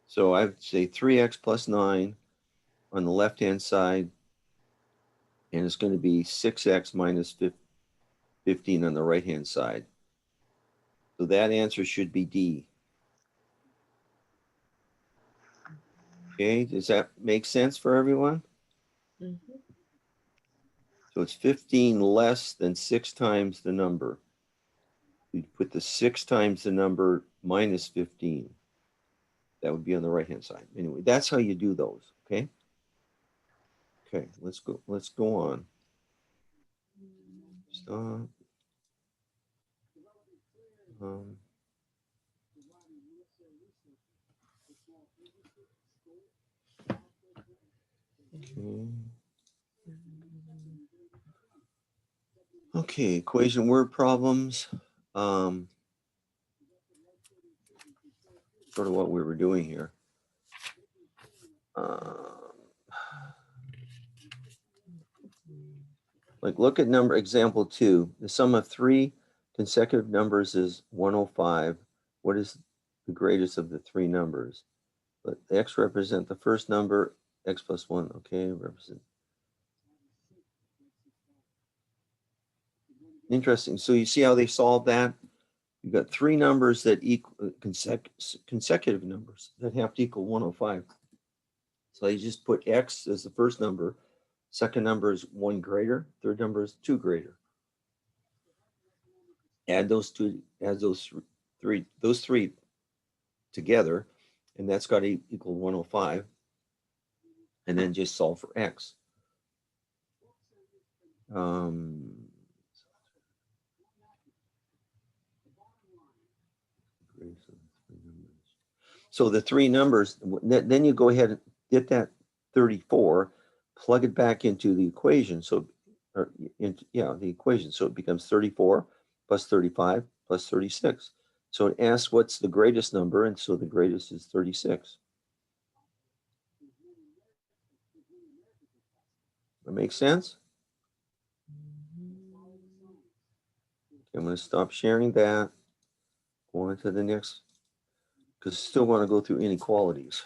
So I would say 3x plus 9 on the left-hand side, and it's going to be 6x minus 15 on the right-hand side. So that answer should be D. Okay, does that make sense for everyone? Mm-hmm. So it's 15 less than 6 times the number. We put the 6 times the number minus 15. That would be on the right-hand side. Anyway, that's how you do those, okay? Okay, let's go on. Stop. Okay, equation word problems. Sort of what we were doing here. Like look at number example 2. The sum of 3 consecutive numbers is 105. What is the greatest of the 3 numbers? Let x represent the first number, x plus 1. Okay, represent. Interesting. So you see how they solved that? You've got 3 numbers that equal consecutive numbers that have to equal 105. So you just put x as the first number, second number is 1 greater, third number is 2 greater. Add those three together, and that's got to equal 105. And then just solve for x. So the 3 numbers, then you go ahead and get that 34, plug it back into the equation. So, the equation. So it becomes 34 plus 35 plus 36. So it asks what's the greatest number, and so the greatest is 36. That makes sense? I'm going to stop sharing that. Go on to the next, because I still want to go through inequalities.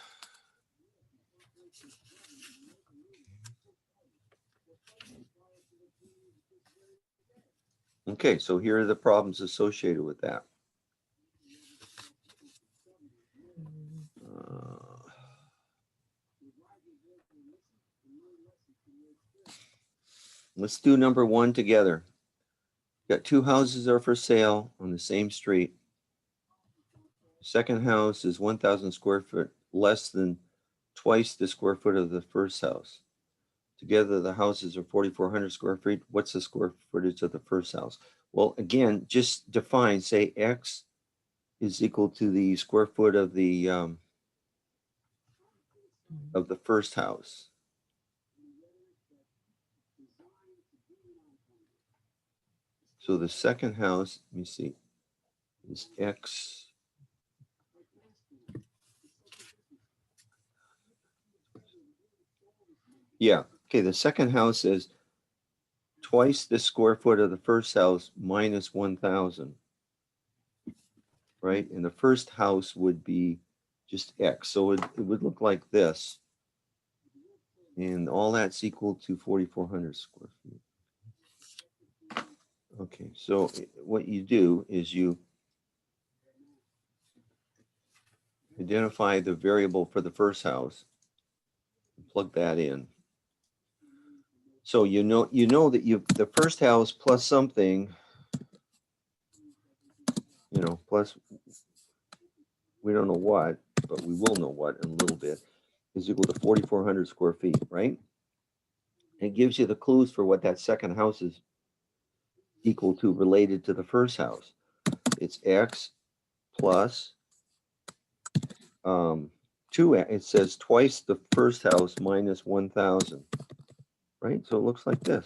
Okay, so here are the problems associated with that. Let's do number 1 together. Got 2 houses are for sale on the same street. Second house is 1,000 square foot less than twice the square foot of the first house. Together, the houses are 4,400 square feet. What's the square footage of the first house? Well, again, just define, say X is equal to the square foot of the first house. So the second house, let me see, is X. Yeah, okay, the second house is twice the square foot of the first house minus 1,000. Right? And the first house would be just X. So it would look like this. And all that's equal to 4,400 square feet. Okay, so what you do is you identify the variable for the first house, plug that in. So you know that the first house plus something, plus we don't know what, but we will know what in a little bit, is equal to 4,400 square feet, right? It gives you the clues for what that second house is equal to related to the first house. It's X plus 2X. It says twice the first house minus 1,000, right? So it looks like this.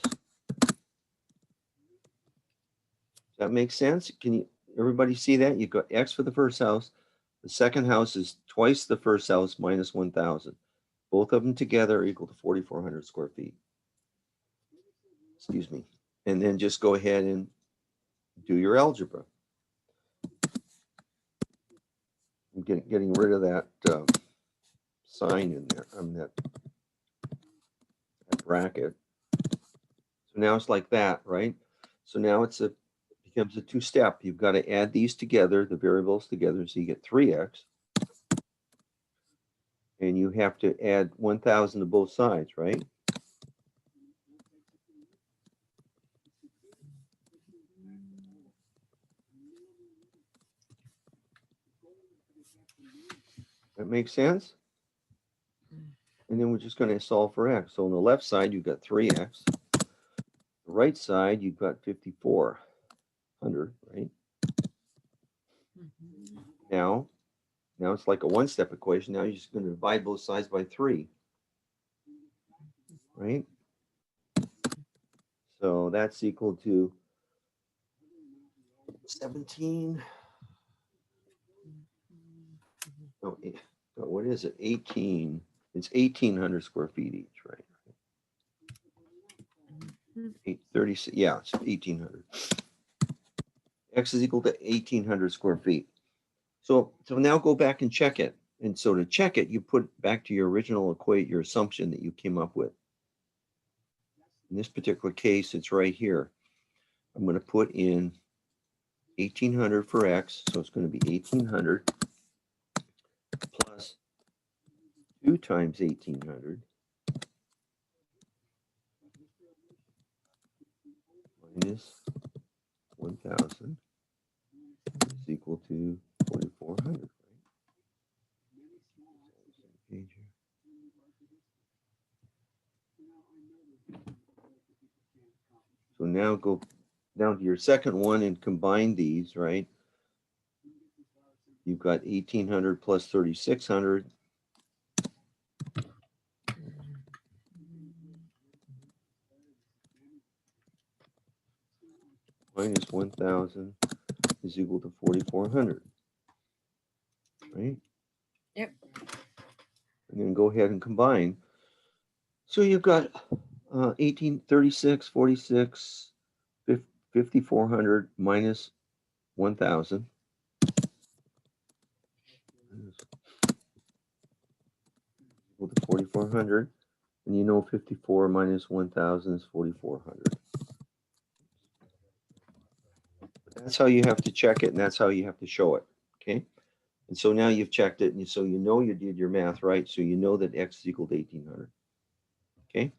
Does that make sense? Can everybody see that? You've got X for the first house. The second house is twice the first house minus 1,000. Both of them together are equal to 4,400 square feet. Excuse me. And then just go ahead and do your algebra. I'm getting rid of that sign in there. That bracket. So now it's like that, right? So now it becomes a two-step. You've got to add these together, the variables together, so you get 3x. And you have to add 1,000 to both sides, right? That makes sense? And then we're just going to solve for x. So on the left side, you've got 3x. The right side, you've got 5,400, right? Now it's like a one-step equation. Now you're just going to divide both sides by 3, right? So that's equal to 17. Oh, what is it? 18. It's 1,800 square feet each, right? 836. Yeah, it's 1,800. X is equal to 1,800 square feet. So now go back and check it. And so to check it, you put back to your original your assumption that you came up with. In this particular case, it's right here. I'm going to put in 1,800 for X. So it's going to be 1,800 plus 2 times 1,800 minus 1,000 is equal to 4,400, right? So now go down to your second one and combine these, right? You've got 1,800 plus 3,600. Minus 1,000 is equal to 4,400, right? Yep. And then go ahead and combine. So you've got 1,836, 46, 5,400 minus 1,000. Equal to 4,400. And you know 54 minus 1,000 is 4,400. That's how you have to check it, and that's how you have to show it, okay? And so now you've checked it, and so you know you did your math right, so you know that X is equal to 1,800, okay?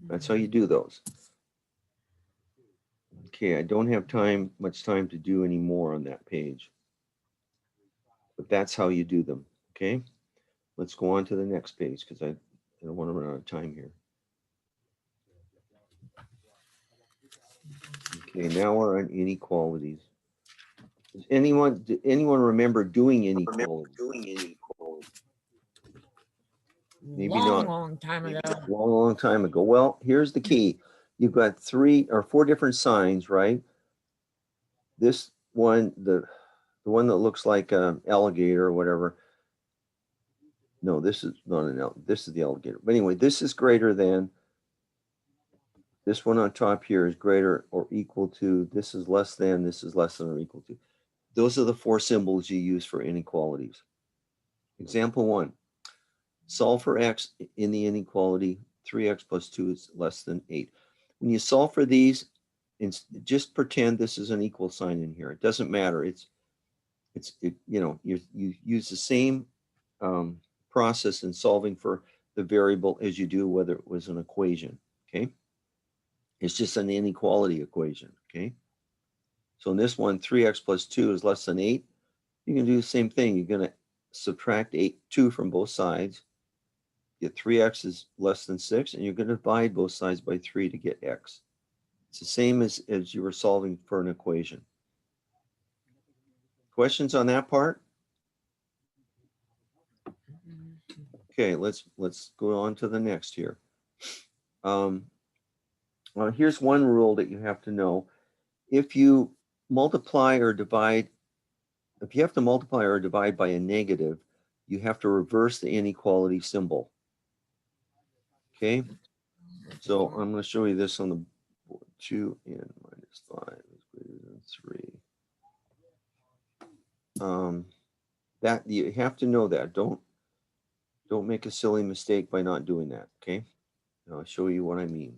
That's how you do those. Okay. Okay, I don't have much time to do any more on that page. But that's how you do them, okay? Let's go on to the next page because I don't want to run out of time here. Okay, now we're on inequalities. Did anyone remember doing inequalities? Maybe not. Long time ago. Long time ago. Well, here's the key. You've got 3 or 4 different signs, right? This one, the one that looks like an alligator or whatever. No, this is not this is the alligator. But anyway, this is greater than, this one on top here is greater or equal to, this is less than, this is less than or equal to. Those are the 4 symbols you use for inequalities. Example 1, solve for x in the inequality 3x plus 2 is less than 8. When you solve for these, just pretend this is an equal sign in here. It doesn't matter. You use the same process in solving for the variable as you do whether it was an equation, okay? It's just an inequality equation, okay? So in this one, 3x plus 2 is less than 8. You can do the same thing. You're going to subtract 2 from both sides. Get 3x is less than 6, and you're going to divide both sides by 3 to get x. It's the same as you were solving for an equation. Questions on that part? Okay, let's go on to the next here. Well, here's one rule that you have to know. If you multiply or divide, if you have to multiply or divide by a negative, you have to reverse the inequality symbol. Okay, so I'm going to show you this on the board. 2n minus 5 is greater than 3. That you have to know that. Don't make a silly mistake by not doing that. Okay, and I'll show you what I mean.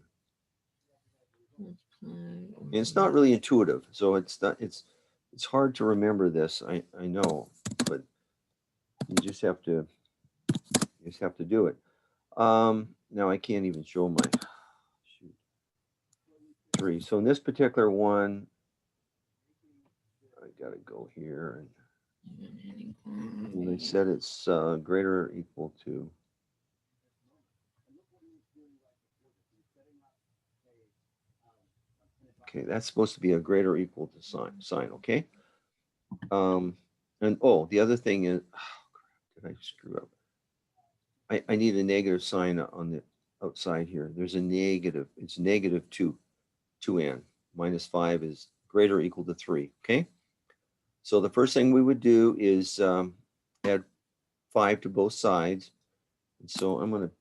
And it's not really intuitive, so it's hard to remember this. I know, but you just have to do it. Now I can't even show my 3. So in this particular one, I gotta go here and they said it's greater or equal to. Okay, that's supposed to be a greater or equal to sign, okay? And oh, the other thing is, did I screw up? I need a negative sign on the outside here. There's a negative. It's negative 2n. Minus 5 is greater or equal to 3, okay? So the first thing we would do is add 5 to both sides. And so I'm going to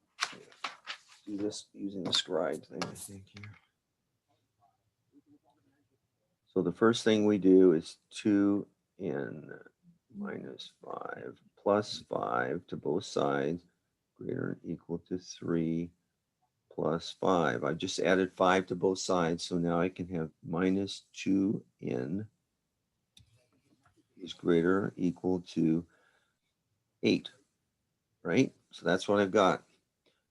do this using the scribe thing, I think, here. So the first thing we do is 2n minus 5 plus 5 to both sides, greater or equal to 3 plus 5. I just added 5 to both sides, so now I can have minus 2n is greater or equal to 8, right? So that's what I've got.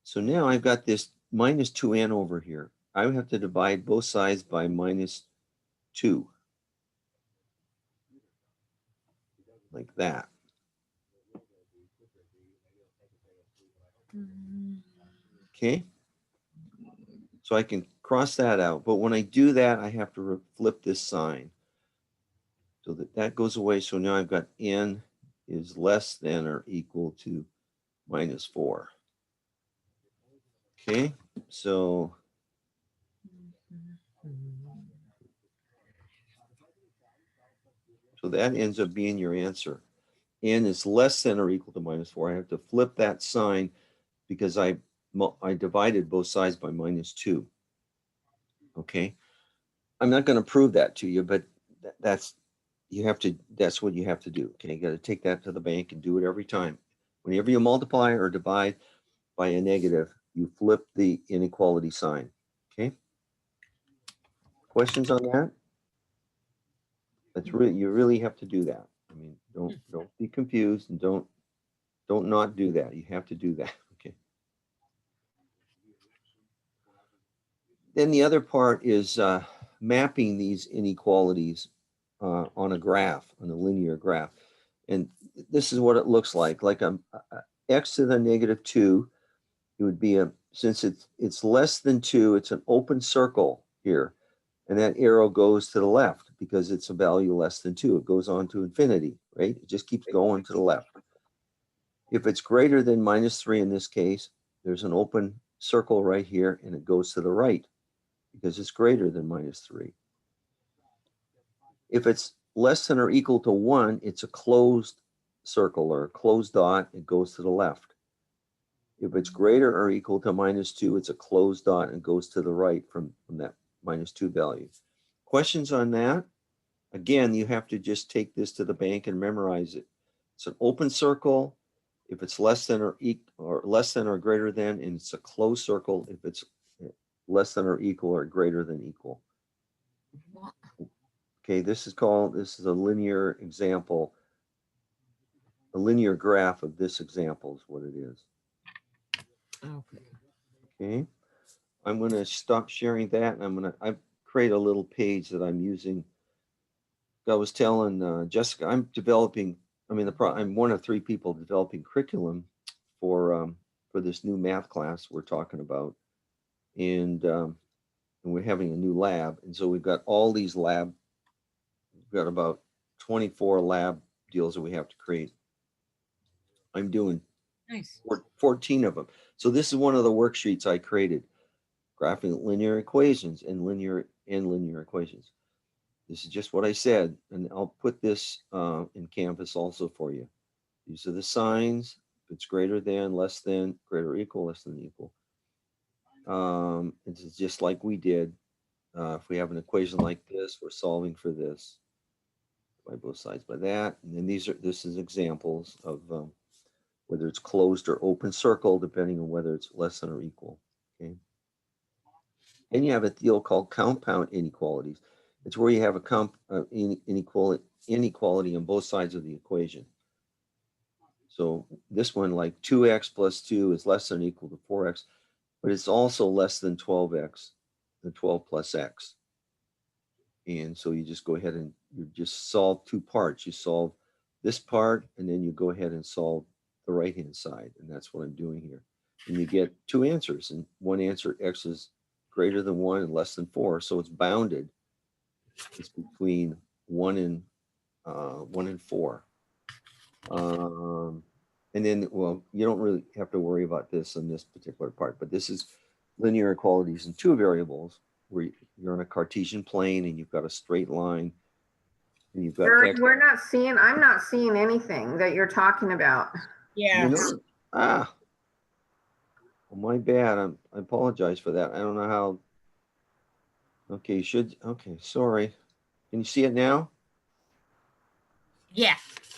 So now I've got this minus 2n over here. I would have to divide both sides by minus 2. Like that. Okay. So I can cross that out. But when I do that, I have to flip this sign. So that goes away. So now I've got n is less than or equal to minus 4. Okay. So that ends up being your answer. N is less than or equal to minus 4. I have to flip that sign because I divided both sides by minus 2. Okay. I'm not going to prove that to you, but that's what you have to do. Okay. You got to take that to the bank and do it every time. Whenever you multiply or divide by a negative, you flip the inequality sign. Okay. Questions on that? That's really, you really have to do that. I mean, don't be confused and don't not do that. You have to do that. Okay. Then the other part is mapping these inequalities on a graph, on a linear graph. And this is what it looks like x to the -2, it would be since it's less than 2, it's an open circle here. And that arrow goes to the left because it's a value less than 2. It goes on to infinity, right? It just keeps going to the left. If it's greater than -3 in this case, there's an open circle right here and it goes to the right because it's greater than -3. If it's less than or equal to 1, it's a closed circle or a closed dot. It goes to the left. If it's greater or equal to -2, it's a closed dot and goes to the right from that -2 value. Questions on that? Again, you have to just take this to the bank and memorize it. It's an open circle if it's less than or less than or greater than, and it's a closed circle if it's less than or equal or greater than equal. Okay, this is a linear example. A linear graph of this example is what it is. Okay, I'm going to stop sharing that, and I create a little page that I'm using. I was telling Jessica, I'm one of 3 people developing curriculum for this new math class we're talking about, and we're having a new lab, and so we've got all these we've got about 24 lab deals that we have to create. I'm doing Nice. 14 of them. So this is one of the worksheets I created, graphing linear equations and linear equations. This is just what I said, and I'll put this in Canvas also for you. These are the signs. If it's greater than, less than, greater or equal, less than equal. It's just like we did. If we have an equation like this, we're solving for this by both sides by that. And then this is examples of whether it's closed or open circle, depending on whether it's less than or equal. Okay. Then you have a deal called compound inequalities. It's where you have a inequality on both sides of the equation. So this one, like 2x plus 2 is less than or equal to 4x, but it's also less than 12x, the 12 plus x. And so you just go ahead and you just solve 2 parts. You solve this part, and then you go ahead and solve the right-hand side. And that's what I'm doing here. And you get 2 answers. And one answer, x is greater than 1 and less than 4. So it's bounded. It's between 1 and 4. And then, well, you don't really have to worry about this in this particular part, but this is linear equalities in 2 variables where you're on a Cartesian plane and you've got a straight line and you've got Eric, x. I'm not seeing anything that you're talking about. Yeah. Well, my bad. I apologize for that. I don't know how. Okay, okay, sorry. Can you see it now? Yeah.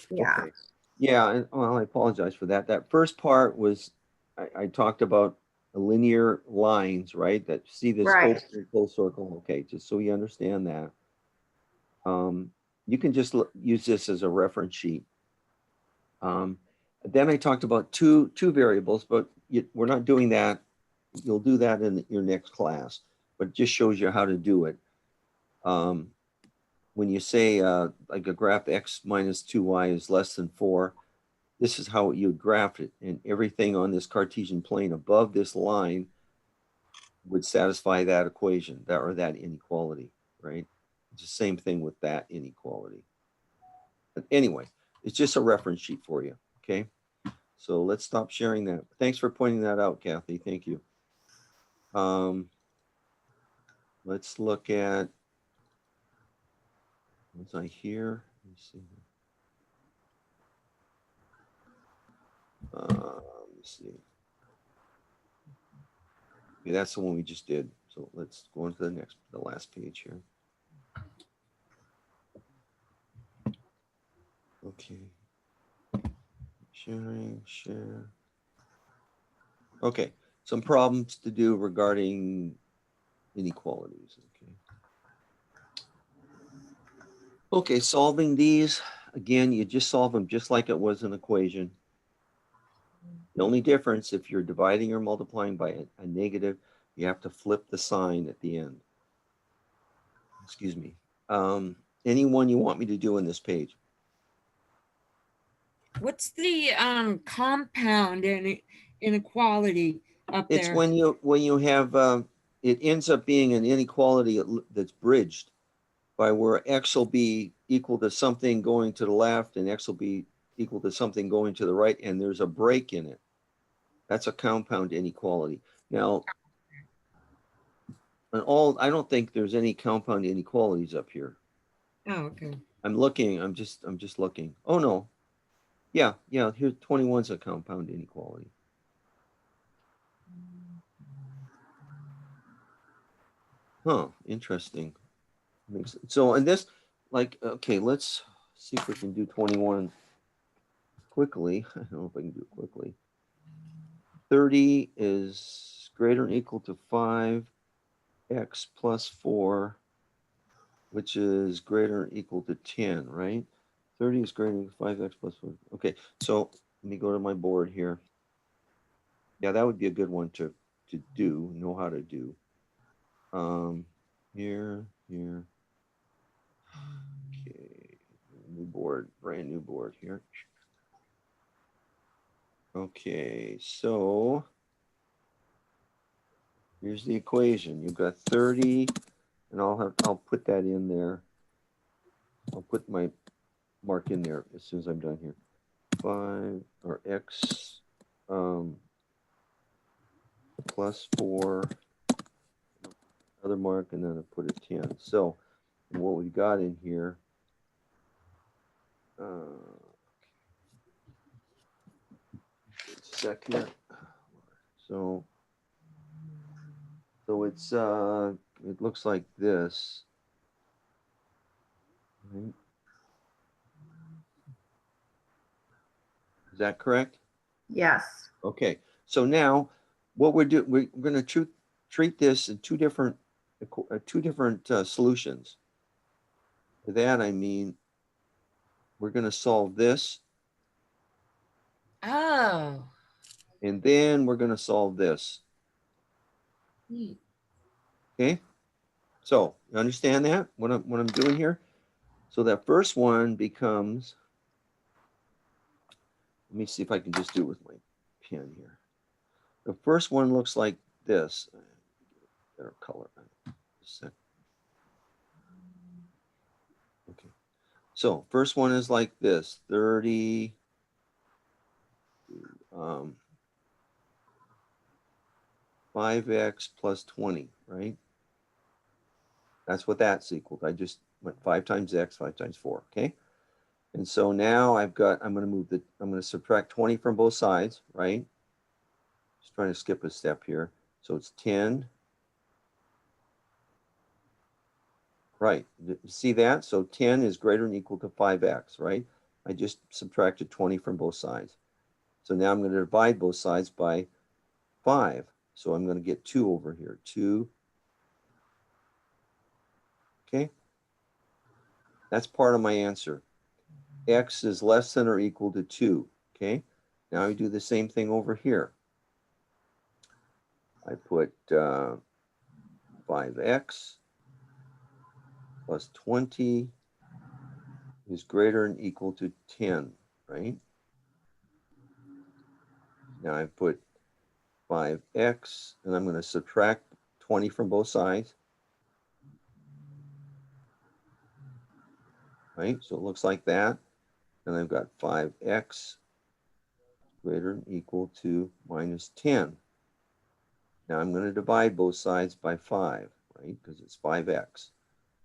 Yeah. Okay. Yeah, well, I apologize for that. That first part was, I talked about linear lines, right? That see this Right. open and closed circle. Okay, just so you understand that. You can just use this as a reference sheet. Then I talked about two variables, but we're not doing that. You'll do that in your next class, but it just shows you how to do it. When you say like a graph x minus 2y is less than 4, this is how you would graph it. And everything on this Cartesian plane above this line would satisfy that equation, that inequality, right? It's the same thing with that inequality. But anyway, it's just a reference sheet for you, okay? So let's stop sharing that. Thanks for pointing that out, Kathy. Thank you. Let's look at, was I here? Let me see. Let me see. Okay, that's the one we just did. So let's go on to the last page here. Okay. Share. Okay, some problems to do regarding inequalities. Okay, solving these, again, you just solve them just like it was an equation. The only difference, if you're dividing or multiplying by a negative, you have to flip the sign at the end. excuse me. Anyone you want me to do in this page? What's the compound inequality up It's there? when you have, it ends up being an inequality that's bridged by where X will be equal to something going to the left and X will be equal to something going to the right, and there's a break in it. That's a compound inequality. Now, I don't think there's any compound inequalities up here. Oh, okay. I'm looking, I'm just looking. Oh, no. Yeah, here 21's a compound inequality. Huh, interesting. So, and this, like, okay, let's see if we can do 21 quickly. I don't know if I can do it quickly. 30 is greater than or equal to 5x plus 4, which is greater than or equal to 10, right? 30 is greater than 5x plus 4. Okay, so let me go to my board here. Yeah, that would be a good one to know how to do. Here. Okay, new board, brand new board here. Okay, so here's the equation. You've got 30, and I'll put that in there. I'll put my mark in there as soon as I'm done here. 5 or x plus 4, other mark, and then I put a 10. So what we got in here, sec here. So it's it looks like this. Right. Is that correct? Yes. Okay. So now what we're going to treat this in two different solutions. For that, I mean, we're going to solve this, Oh. and then we're going to solve this. Okay. So you understand that what I'm doing here? So that first one becomes, let me see if I can just do it with my pen here. The first one looks like this. Better color. Okay. So first one is like this, 30, 5x plus 20, right? That's what that's equal to. I just went 5 times x, 5 times 4, okay? And so now I'm going to subtract 20 from both sides, right? Just trying to skip a step here. So it's 10. Right, see that? So 10 is greater than or equal to 5x, right? I just subtracted 20 from both sides. So now I'm going to divide both sides by 5. So I'm going to get 2 over here, 2. Okay, that's part of my answer. X is less than or equal to 2, okay? Now I do the same thing over here. I put 5x plus 20 is greater than or equal to 10, right? Now I put 5x, and I'm going to subtract 20 from both sides. Right, so it looks like that. And I've got 5x greater than or equal to minus 10. Now I'm going to divide both sides by 5, right? Because it's 5x.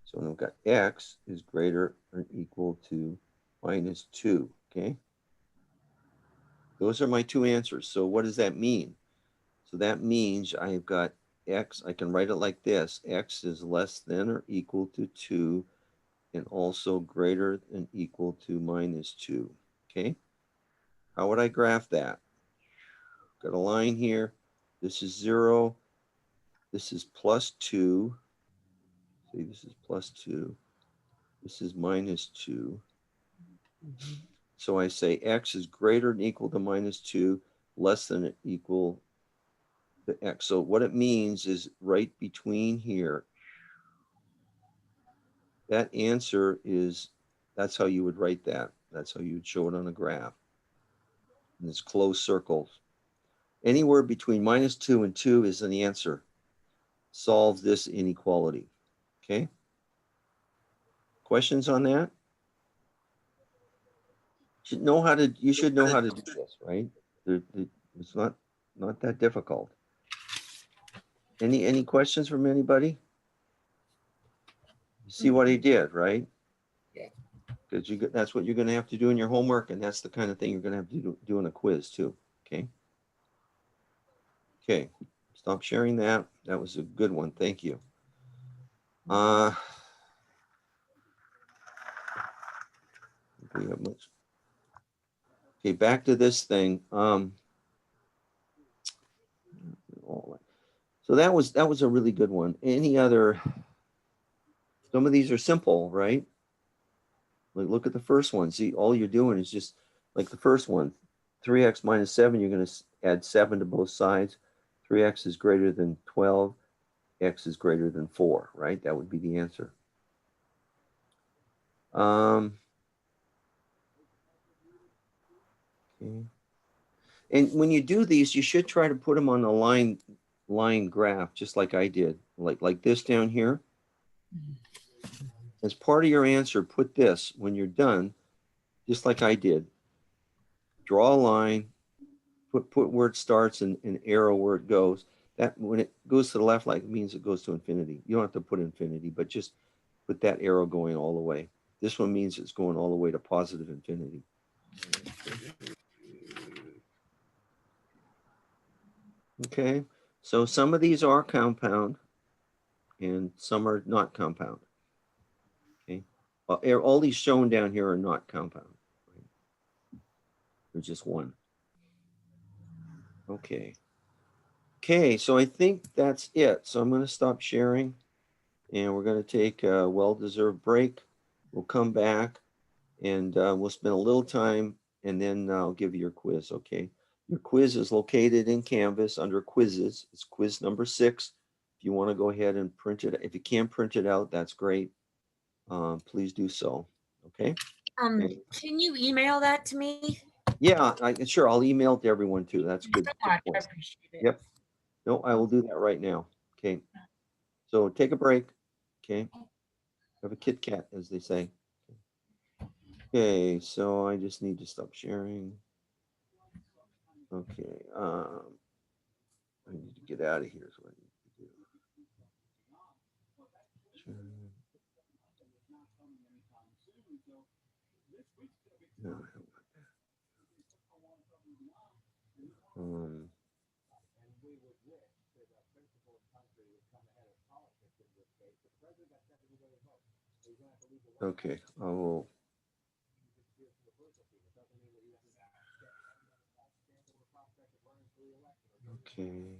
So I've got x is greater than or equal to minus 2, okay? Those are my two answers. So what does that mean? So that means I've got x, I can write it like this. X is less than or equal to 2 and also greater than or equal to minus 2, okay? How would I graph that? Got a line here. This is 0. This is plus 2. See, this is plus 2. This is minus 2. So I say x is greater than or equal to minus 2, less than or equal to x. So what it means is right between here, that answer is, that's how you would write that. That's how you would show it on a graph. And it's closed circles. Anywhere between -2 and 2 is an answer. Solve this inequality. Okay? Questions on that? You should know how to do this, right? It's not that difficult. Any questions from anybody? You see what he did, right? Yeah. Because that's what you're going to have to do in your homework, and that's the kind of thing you're going to have to do in a quiz too. Okay. Okay. Stop sharing that. That was a good one. Thank you. We have much. Okay, back to this thing. So that was a really good one. Any other? Some of these are simple, right? Like look at the first one. See, all you're doing is just like the first one, 3x minus 7, you're going to add 7 to both sides. 3x is greater than 12. X is greater than 4, right? That would be the answer. Okay. And when you do these, you should try to put them on a line graph, just like I did, like this down here. As part of your answer, put this when you're done, just like I did. Draw a line, put where it starts and arrow where it goes. That when it goes to the left, like it means it goes to infinity. You don't have to put infinity, but just put that arrow going all the way. This one means it's going all the way to positive infinity. Okay, so some of these are compound and some are not compound. Okay, all these shown down here are not compound. Right? They're just one. Okay. Okay, so I think that's it. So I'm going to stop sharing and we're going to take a well-deserved break. We'll come back and we'll spend a little time and then I'll give you your quiz, okay? Your quiz is located in Canvas under quizzes. It's quiz number 6. If you want to go ahead and print it, if you can't print it out, that's great. Please do so, okay? Can you email that to me? Yeah, sure. I'll email it to everyone too. That's good. So Good much. I point. appreciate it. Yep. No, I will do that right now. Okay. So take a break. Okay. Have a Kit Kat, as they say. Okay, so I just need to stop sharing. Okay. I need to get out of here. So I need to do. Share. No, I don't want that. Okay, I will. Okay.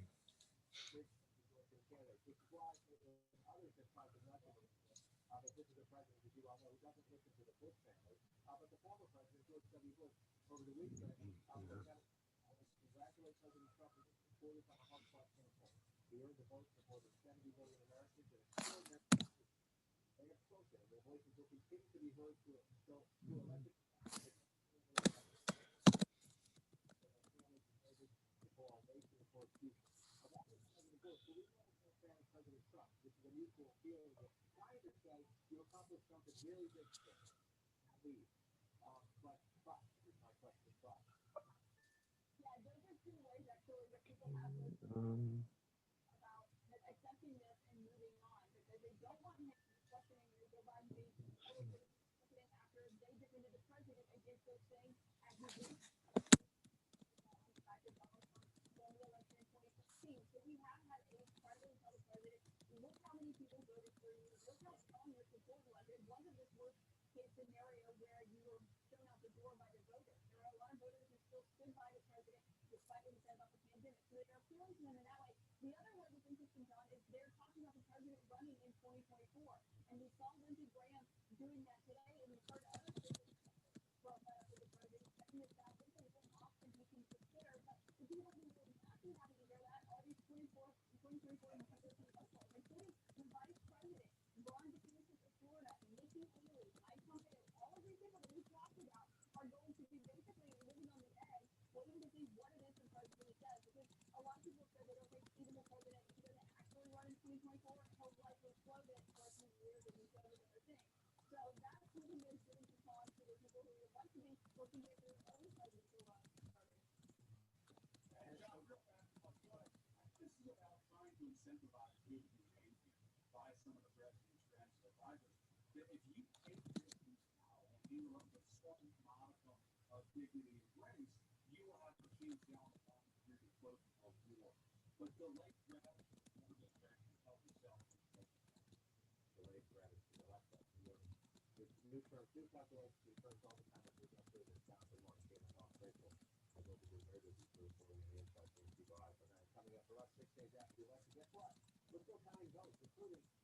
Um, Coming up for us 6 days after the election, guess what? We're still counting votes, including